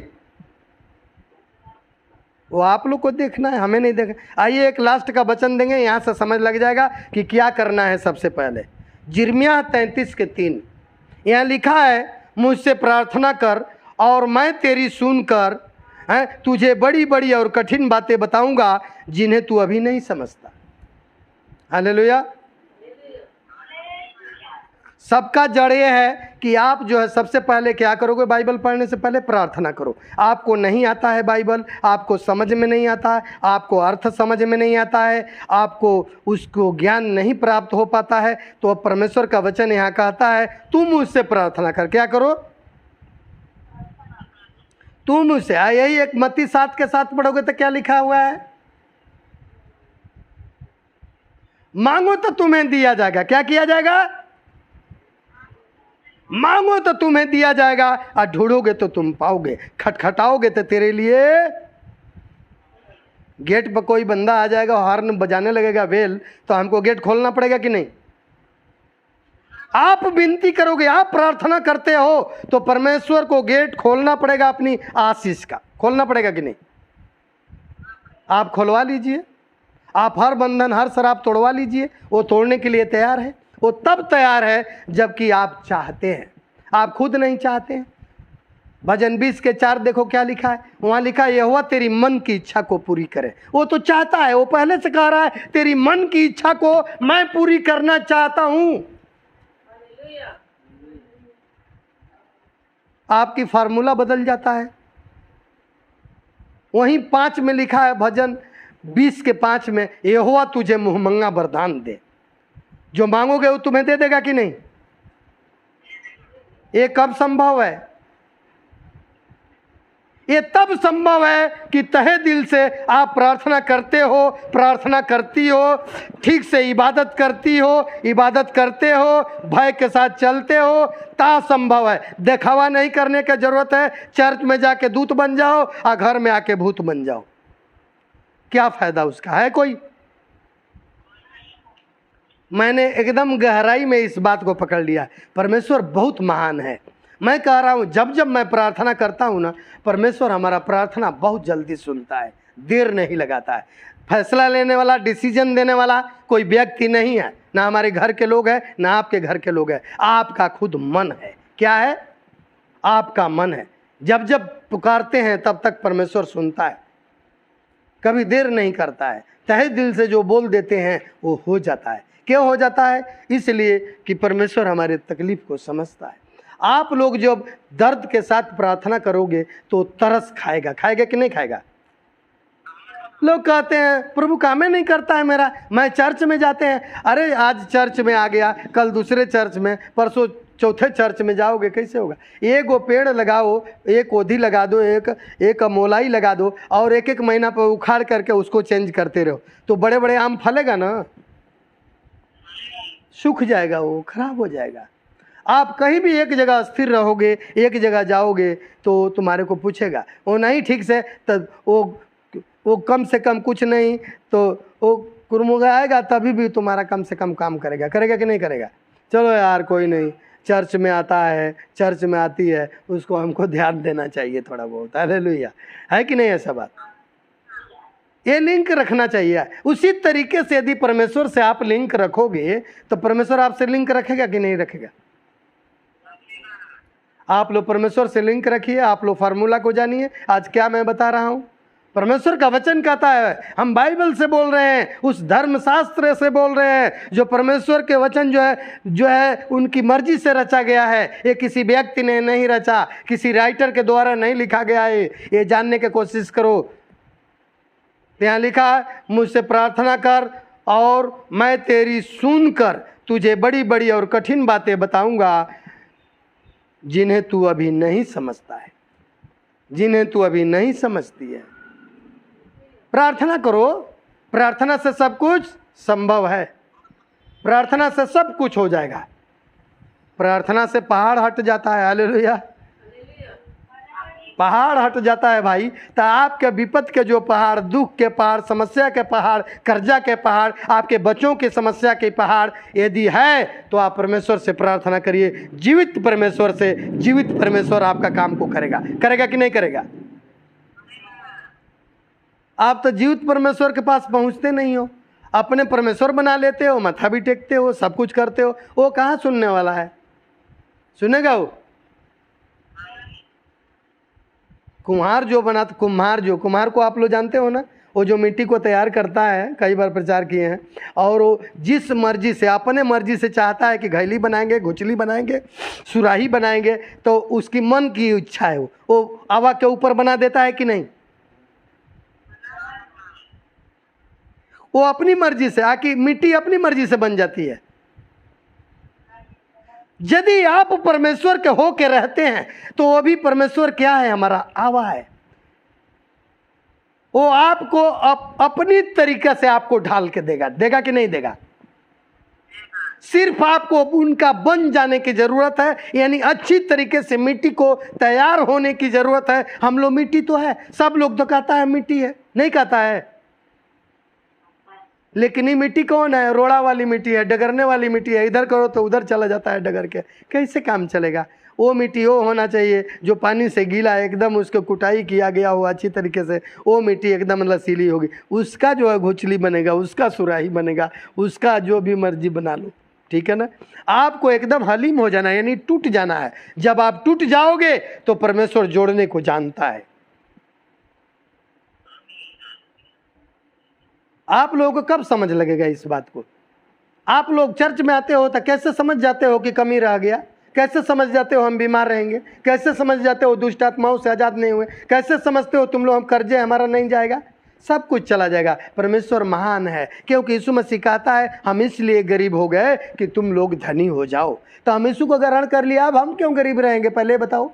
वो आप लोग को देखना है, हमें नहीं देखना। आइए एक लास्ट का वचन देंगे, यहाँ से समझ लग जाएगा कि क्या करना है। सबसे पहले यिर्मयाह 33:3 यहाँ लिखा है, मुझसे प्रार्थना कर और मैं तेरी सुनकर तुझे बड़ी बड़ी और कठिन बातें बताऊंगा जिन्हें तू अभी नहीं समझता। हालेलुया। सबका जड़ ये है कि आप जो है सबसे पहले क्या करोगे? बाइबल पढ़ने से पहले प्रार्थना करो। आपको नहीं आता है बाइबल, आपको समझ में नहीं आता है, आपको अर्थ समझ में नहीं आता है, आपको उसको ज्ञान नहीं प्राप्त हो पाता है, तो अब परमेश्वर का वचन यहाँ कहता है तुम मुझसे प्रार्थना कर। क्या करो? तुम मुझसे। यही एक मत्ती 7 के 7 पढ़ोगे तो क्या लिखा हुआ है? मांगो तो तुम्हें दिया जाएगा। क्या किया जाएगा? मांगो तो तुम्हें दिया जाएगा, और ढूंढोगे तो तुम पाओगे, खटखटाओगे तो तेरे लिए गेट पर कोई बंदा आ जाएगा, हॉर्न बजाने लगेगा बेल, तो हमको गेट खोलना पड़ेगा कि नहीं? आप विनती करोगे, आप प्रार्थना करते हो तो परमेश्वर को गेट खोलना पड़ेगा, अपनी आशीष का खोलना पड़ेगा कि नहीं? आप खोलवा लीजिए, आप हर बंधन हर शराब तोड़वा लीजिए। वो तोड़ने के लिए तैयार है, वो तब तैयार है जबकि आप चाहते हैं, आप खुद नहीं चाहते हैं। भजन 20:4 देखो क्या लिखा है, वहां लिखा है यहोवा तेरी मन की इच्छा को पूरी करे। वो तो चाहता है, वो पहले से कह रहा है तेरी मन की इच्छा को मैं पूरी करना चाहता हूं। आपकी फार्मूला बदल जाता है। वहीं 5 में लिखा है, भजन 20:5 में, यहोवा तुझे मुहमंगा वरदान दे। जो मांगोगे वो तुम्हें दे देगा कि नहीं? ये कब संभव है? ये तब संभव है कि तहे दिल से आप प्रार्थना करते हो, प्रार्थना करती हो, ठीक से इबादत करती हो, इबादत करते हो, भय के साथ चलते हो, ता संभव है। दिखावा नहीं करने की जरूरत है। चर्च में जाके दूत बन जाओ और घर में आके भूत बन जाओ, क्या फायदा उसका है कोई? मैंने एकदम गहराई में इस बात को पकड़ लिया। परमेश्वर बहुत महान है। मैं कह रहा हूँ, जब जब मैं प्रार्थना करता हूँ ना, परमेश्वर हमारा प्रार्थना बहुत जल्दी सुनता है, देर नहीं लगाता है। फैसला लेने वाला, डिसीजन देने वाला कोई व्यक्ति नहीं है, ना हमारे घर के लोग हैं, ना आपके घर के लोग हैं। आपका खुद मन है। क्या है? आपका मन है। जब जब पुकारते हैं तब तक परमेश्वर सुनता है, कभी देर नहीं करता है। तहे दिल से जो बोल देते हैं वो हो जाता है। क्यों हो जाता है? इसलिए कि परमेश्वर हमारे तकलीफ को समझता है। आप लोग जब दर्द के साथ प्रार्थना करोगे तो तरस खाएगा। खाएगा कि नहीं खाएगा? लोग कहते हैं प्रभु काम नहीं करता है मेरा, मैं चर्च में जाते हैं। अरे आज चर्च में आ गया, कल दूसरे चर्च में, परसों चौथे चर्च में जाओगे, कैसे होगा? एक वो पेड़ लगाओ, एक ओधी लगा दो, एक मोलाई लगा दो और एक एक महीना पर उखाड़ करके उसको चेंज करते रहो, तो बड़े बड़े आम फलेगा ना? सूख जाएगा, वो खराब हो जाएगा। आप कहीं भी एक जगह स्थिर रहोगे, एक जगह जाओगे तो तुम्हारे को पूछेगा, वो नहीं ठीक से, तब वो कम से कम कुछ नहीं तो वो कुरमुगाएगा, तभी भी तुम्हारा कम से कम काम करेगा। करेगा कि नहीं करेगा? चलो यार कोई नहीं, चर्च में आता है, चर्च में आती है, उसको हमको ध्यान देना चाहिए थोड़ा बहुत। हालेलुया, है कि नहीं ऐसा बात? ये लिंक रखना चाहिए। उसी तरीके से यदि परमेश्वर से आप लिंक रखोगे तो परमेश्वर आपसे लिंक रखेगा कि नहीं रखेगा? आप लोग परमेश्वर से लिंक रखिए, आप लोग फार्मूला को जानिए। आज क्या मैं बता रहा हूं, परमेश्वर का वचन कहता है, हम बाइबल से बोल रहे हैं, उस धर्मशास्त्र से बोल रहे हैं, जो परमेश्वर के वचन जो है उनकी मर्जी से रचा गया है। ये किसी व्यक्ति ने नहीं रचा, किसी राइटर के द्वारा नहीं लिखा गया है। ये जानने की कोशिश करो। यहाँ लिखा है, मुझसे प्रार्थना कर और मैं तेरी सुनकर तुझे बड़ी बड़ी और कठिन बातें बताऊंगा जिन्हें तू अभी नहीं समझता है, जिन्हें तू अभी नहीं समझती है। प्रार्थना करो, प्रार्थना से सब कुछ संभव है, प्रार्थना से सब कुछ हो जाएगा। प्रार्थना से पहाड़ हट जाता है। हालेलुया, पहाड़ हट जाता है भाई। तो आपके विपत्ति के जो पहाड़, दुख के पहाड़, समस्या के पहाड़, कर्जा के पहाड़, आपके बच्चों की समस्या के पहाड़ यदि है तो आप परमेश्वर से प्रार्थना करिए। जीवित परमेश्वर से, जीवित परमेश्वर आपका काम को करेगा। करेगा कि नहीं करेगा? आप तो जीवित परमेश्वर के पास पहुंचते नहीं हो, अपने परमेश्वर बना लेते हो, माथा भी टेकते हो, सब कुछ करते हो। वो कहाँ सुनने वाला है? सुनेगा वो? कुम्हार जो बना, तो कुम्हार को आप लोग जानते हो ना, वो जो मिट्टी को तैयार करता है, कई बार प्रचार किए हैं, और वो जिस मर्जी से, अपने मर्जी से चाहता है कि घैली बनाएंगे, घुचली बनाएंगे, सुराही बनाएंगे, तो उसकी मन की इच्छा है, वो हवा के ऊपर बना देता है कि नहीं? वो अपनी मर्जी से, आकी मिट्टी अपनी मर्जी से बन जाती है। यदि आप परमेश्वर के हो के रहते हैं तो वो भी परमेश्वर क्या है? हमारा आवा है। वो आपको अपनी तरीके से आपको ढाल के देगा। देगा कि नहीं देगा? सिर्फ आपको उनका बन जाने की जरूरत है, यानी अच्छी तरीके से मिट्टी को तैयार होने की जरूरत है। हम लोग मिट्टी तो है, सब लोग तो कहता है मिट्टी है, नहीं कहता है? लेकिन ये मिट्टी कौन है? रोड़ा वाली मिट्टी है, डगरने वाली मिट्टी है, इधर करो तो उधर चला जाता है डगर के, कैसे काम चलेगा? वो मिट्टी वो होना चाहिए जो पानी से गीला है, एकदम उसको कुटाई किया गया हो अच्छी तरीके से, वो मिट्टी एकदम लसीली होगी, उसका जो है घुचली बनेगा, उसका सुराही बनेगा, उसका जो भी मर्जी बना लो, ठीक है ना। आपको एकदम हलीम हो जाना है, यानी टूट जाना है। जब आप टूट जाओगे तो परमेश्वर जोड़ने को जानता है। आप लोगों को कब समझ लगेगा इस बात को? आप लोग चर्च में आते हो तो कैसे समझ जाते हो कि कमी रह गया? कैसे समझ जाते हो हम बीमार रहेंगे? कैसे समझ जाते हो दुष्ट आत्माओं से आज़ाद नहीं हुए? कैसे समझते हो तुम लोग हम कर्जे हमारा नहीं जाएगा? सब कुछ चला जाएगा। परमेश्वर महान है, क्योंकि यीशु मसीह कहता है हम इसलिए गरीब हो गए कि तुम लोग धनी हो जाओ। तो हम यीशु को ग्रहण कर लिया, अब हम क्यों गरीब रहेंगे? पहले बताओ।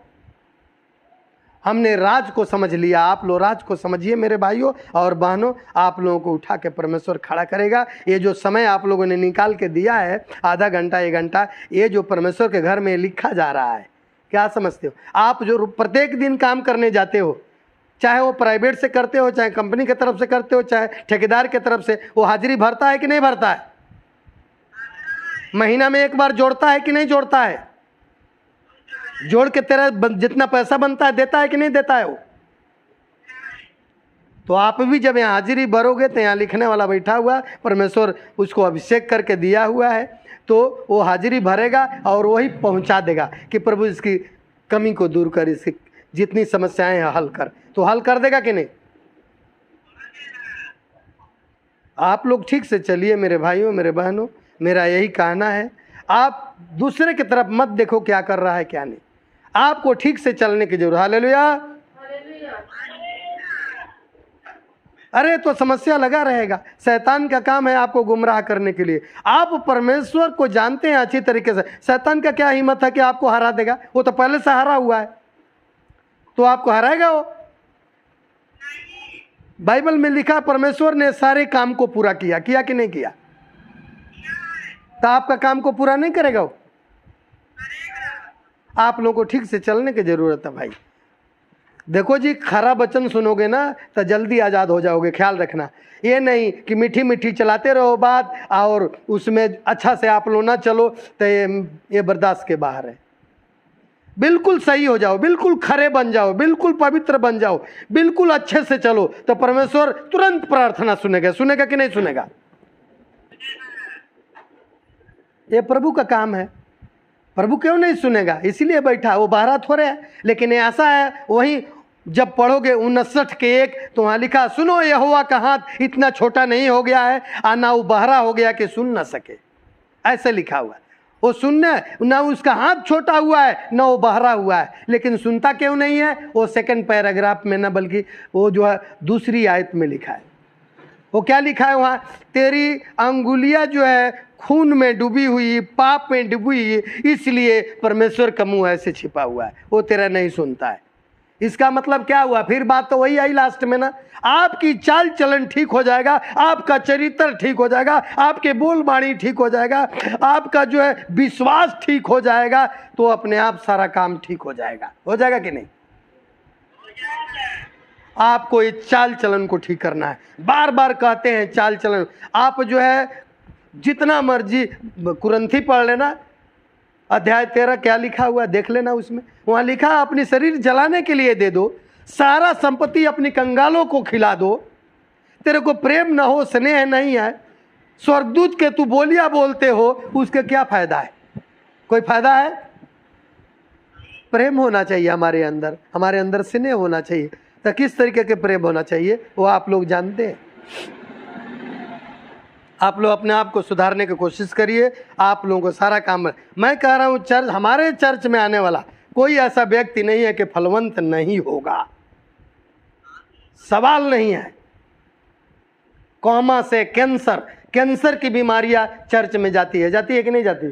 हमने राज को समझ लिया, आप लोग राज को समझिए मेरे भाइयों और बहनों। आप लोगों को उठा के परमेश्वर खड़ा करेगा। ये जो समय आप लोगों ने निकाल के दिया है, आधा घंटा 1 घंटा, ये जो परमेश्वर के घर में लिखा जा रहा है, क्या समझते हो? आप जो प्रत्येक दिन काम करने जाते हो, चाहे वो प्राइवेट से करते हो, चाहे कंपनी की तरफ से करते हो, चाहे ठेकेदार की तरफ से, वो हाजिरी भरता है कि नहीं भरता है? महीना में 1 बार जोड़ता है कि नहीं जोड़ता है? जोड़ के तेरा जितना पैसा बनता है देता है कि नहीं देता है वो? तो आप भी जब यहाँ हाजिरी भरोगे तो यहाँ लिखने वाला बैठा हुआ, परमेश्वर उसको अभिषेक करके दिया हुआ है, तो वो हाजिरी भरेगा और वही पहुँचा देगा कि प्रभु इसकी कमी को दूर कर, इसकी जितनी समस्याएं हैं हल कर। तो हल कर देगा कि नहीं? आप लोग ठीक से चलिए मेरे भाइयों मेरे बहनों, मेरा यही कहना है। आप दूसरे की तरफ मत देखो क्या कर रहा है क्या नहीं, आपको ठीक से चलने की जरूरत। हालेलुया। अरे तो समस्या लगा रहेगा। शैतान का काम है आपको गुमराह करने के लिए। आप परमेश्वर को जानते हैं अच्छी तरीके से। शैतान का क्या हिम्मत है कि आपको हरा देगा? वो तो पहले से हारा हुआ है, तो आपको हराएगा वो? बाइबल में लिखा परमेश्वर ने सारे काम को पूरा किया, किया कि नहीं किया? तो आपका काम को पूरा नहीं करेगा वो? आप लोगों को ठीक से चलने की जरूरत है भाई। देखो जी, खरा वचन सुनोगे ना तो जल्दी आज़ाद हो जाओगे, ख्याल रखना। ये नहीं कि मीठी मीठी चलाते रहो बात और उसमें अच्छा से आप लोग ना चलो तो ये बर्दाश्त के बाहर है। बिल्कुल सही हो जाओ, बिल्कुल खरे बन जाओ, बिल्कुल पवित्र बन जाओ, बिल्कुल अच्छे से चलो, तो परमेश्वर तुरंत प्रार्थना सुनेगा। सुनेगा कि नहीं सुनेगा? ये प्रभु का काम है। प्रभु क्यों नहीं सुनेगा? इसीलिए बैठा, वो बाहर थोड़े है। लेकिन ये ऐसा है, वहीं जब पढ़ोगे 59 के 1 तो वहाँ लिखा, सुनो यहोवा का हाथ इतना छोटा नहीं हो गया है और ना वो बहरा हो गया कि सुन ना सके। ऐसे लिखा हुआ है। वो सुनने ना उसका हाथ छोटा हुआ है ना वो बहरा हुआ है, लेकिन सुनता क्यों नहीं है? वो सेकंड पैराग्राफ में ना, बल्कि वो जो है दूसरी आयत में लिखा है। वो क्या लिखा है वहाँ? तेरी अंगुलियाँ जो है खून में डूबी हुई, पाप में डूबी हुई, इसलिए परमेश्वर का मुंह ऐसे छिपा हुआ है, वो तेरा नहीं सुनता है। इसका मतलब क्या हुआ? फिर बात तो वही आई लास्ट में ना, आपकी चाल चलन ठीक हो जाएगा, आपका चरित्र ठीक हो जाएगा, आपके बोल बाणी ठीक हो जाएगा, आपका जो है विश्वास ठीक हो जाएगा, तो अपने आप सारा काम ठीक हो जाएगा। हो जाएगा कि नहीं? आपको ये चाल चलन को ठीक करना है। बार बार कहते हैं चाल चलन। आप जो है जितना मर्जी कुरंथी पढ़ लेना, अध्याय 13 क्या लिखा हुआ देख लेना, उसमें वहाँ लिखा अपनी शरीर जलाने के लिए दे दो, सारा संपत्ति अपनी कंगालों को खिला दो। तेरे को प्रेम ना हो, स्नेह नहीं है, स्वर्गदूत के तू बोलियां बोलते हो, उसके क्या फायदा है? कोई फायदा है? प्रेम होना चाहिए हमारे अंदर स्नेह होना चाहिए। तो किस तरीके के प्रेम होना चाहिए वो आप लोग जानते हैं। आप लोग अपने आप को सुधारने की कोशिश करिए, आप लोगों को सारा काम। मैं कह रहा हूँ चर्च, हमारे चर्च में आने वाला कोई ऐसा व्यक्ति नहीं है कि फलवंत नहीं होगा, सवाल नहीं है। कोमा से कैंसर की बीमारियां चर्च में जाती है कि नहीं जाती?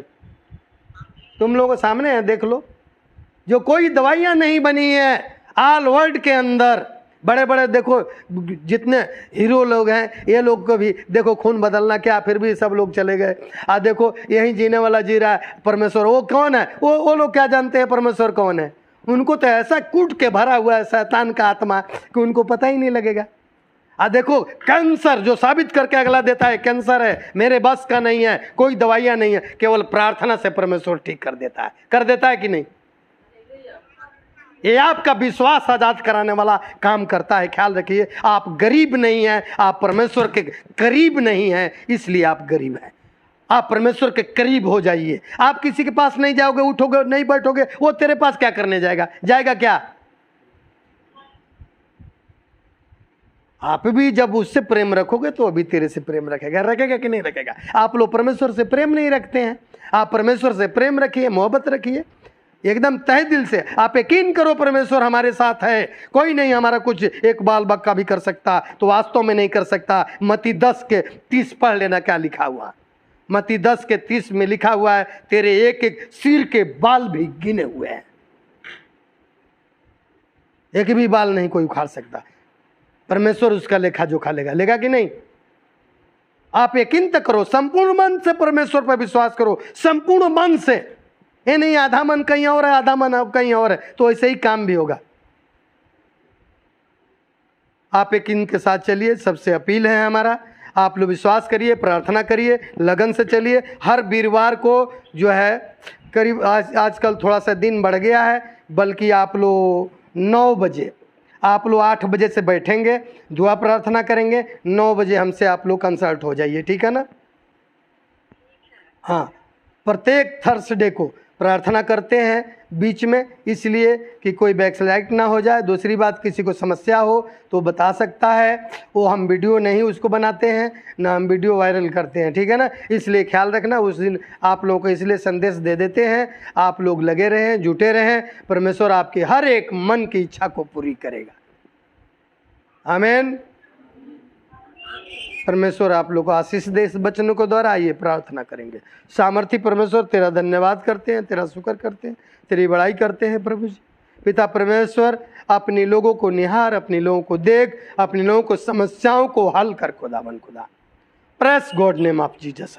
तुम लोगों के सामने है, देख लो। जो कोई दवाइयां नहीं बनी है ऑल वर्ल्ड के अंदर, बड़े बड़े देखो जितने हीरो लोग हैं, ये लोग को भी देखो खून बदलना क्या, फिर भी सब लोग चले गए। देखो यही जीने वाला जी रहा है परमेश्वर, वो कौन है? वो लोग क्या जानते हैं परमेश्वर कौन है? उनको तो ऐसा कूट के भरा हुआ है शैतान का आत्मा कि उनको पता ही नहीं लगेगा। देखो कैंसर जो साबित करके अगला देता है कैंसर है, मेरे बस का नहीं है, कोई दवाइयां नहीं है, केवल प्रार्थना से परमेश्वर ठीक कर देता है कि नहीं? ये आपका विश्वास आजाद कराने वाला काम करता है। ख्याल रखिए, आप गरीब नहीं हैं, आप परमेश्वर के करीब नहीं हैं, इसलिए आप गरीब हैं। आप परमेश्वर के करीब हो जाइए। आप किसी के पास नहीं जाओगे, उठोगे नहीं, बैठोगे, वो तेरे पास क्या करने जाएगा क्या? आप भी जब उससे प्रेम रखोगे तो अभी तेरे से प्रेम रखेगा कि नहीं रखेगा? आप लोग परमेश्वर से प्रेम नहीं रखते हैं। आप परमेश्वर से प्रेम रखिए, मोहब्बत रखिए एकदम तहे दिल से। आप यकीन करो परमेश्वर हमारे साथ है, कोई नहीं हमारा कुछ एक बाल बक्का भी कर सकता तो वास्तव में नहीं कर सकता। मत्ती 10:30 पढ़ लेना क्या लिखा हुआ। मत्ती 10:30 में लिखा हुआ है, तेरे एक एक सिर के बाल भी गिने हुए हैं, एक भी बाल नहीं कोई उखाड़ सकता। परमेश्वर उसका लेखा जोखा लेगा कि नहीं? आप यकीन तक करो, संपूर्ण मन से परमेश्वर पर विश्वास करो, संपूर्ण मन से। ये नहीं आधा मन कहीं और है, आधा मन कहीं और है, तो ऐसे ही काम भी होगा। आप यकीन के साथ चलिए, सबसे अपील है हमारा, आप लोग विश्वास करिए, प्रार्थना करिए, लगन से चलिए। हर वीरवार को जो है करीब आजकल थोड़ा सा दिन बढ़ गया है, बल्कि आप लोग 9 बजे, आप लोग 8 बजे से बैठेंगे, दुआ प्रार्थना करेंगे, 9 बजे हमसे आप लोग कंसल्ट हो जाइए, ठीक है ना? हाँ, प्रत्येक थर्सडे को प्रार्थना करते हैं बीच में, इसलिए कि कोई बैकस्लाइड ना हो जाए। दूसरी बात, किसी को समस्या हो तो बता सकता है, वो हम वीडियो नहीं उसको बनाते हैं ना, हम वीडियो वायरल करते हैं, ठीक है ना? इसलिए ख्याल रखना, उस दिन आप लोगों को इसलिए संदेश दे देते हैं। आप लोग लगे रहें, जुटे रहें, परमेश्वर आपकी हर एक मन की इच्छा को पूरी करेगा। आमीन। परमेश्वर आप लोग को आशीष दे इस वचनों को द्वारा। आइए प्रार्थना करेंगे। सामर्थी परमेश्वर, तेरा धन्यवाद करते हैं, तेरा शुक्र करते हैं, तेरी बड़ाई करते हैं प्रभु जी। पिता परमेश्वर, अपने लोगों को निहार, अपने लोगों को देख, अपने लोगों को समस्याओं को हल कर खुदावन खुदा। Praise God name of Jesus.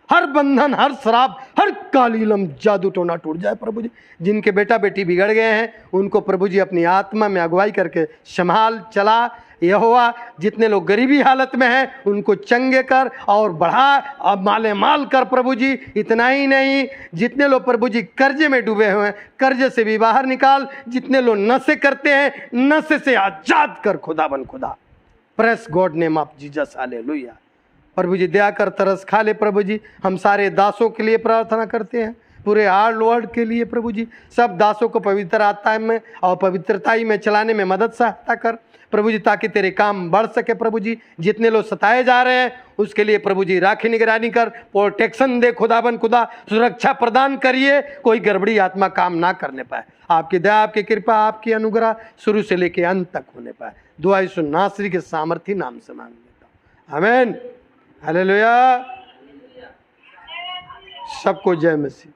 हर बंधन, हर शराब, हर कालीलम, जादू टोना टूट जाए प्रभु जी। जिनके बेटा बेटी बिगड़ गए हैं उनको प्रभु जी अपनी आत्मा में अगुवाई करके संभाल चला। यहोवा, जितने लोग गरीबी हालत में हैं उनको चंगे कर और बढ़ा, अब माले माल कर प्रभु जी। इतना ही नहीं, जितने लोग प्रभु जी कर्जे में डूबे हुए हैं, कर्जे से भी बाहर निकाल। जितने लोग नशे करते हैं, नशे से आजाद कर खुदावन खुदा। Praise God name of Jesus. Hallelujah. प्रभु जी दया कर, तरस खा ले प्रभु जी। हम सारे दासों के लिए प्रार्थना करते हैं, पूरे आल वर्ल्ड के लिए प्रभु जी। सब दासों को पवित्र आत्मा में और पवित्रताई में चलाने में मदद सहायता कर प्रभु जी, ताकि तेरे काम बढ़ सके प्रभु जी। जितने लोग सताए जा रहे हैं उसके लिए प्रभु जी राखी निगरानी कर, प्रोटेक्शन दे खुदाबन खुदा, सुरक्षा प्रदान करिए, कोई गड़बड़ी आत्मा काम ना करने पाए। आपकी दया, आपकी कृपा, आपकी अनुग्रह शुरू से लेके अंत तक होने पाए। दुआ यीशु नासरी के सामर्थी नाम से मांग लेता हूं, आमीन। हालेलुया। सबको जय मसीह।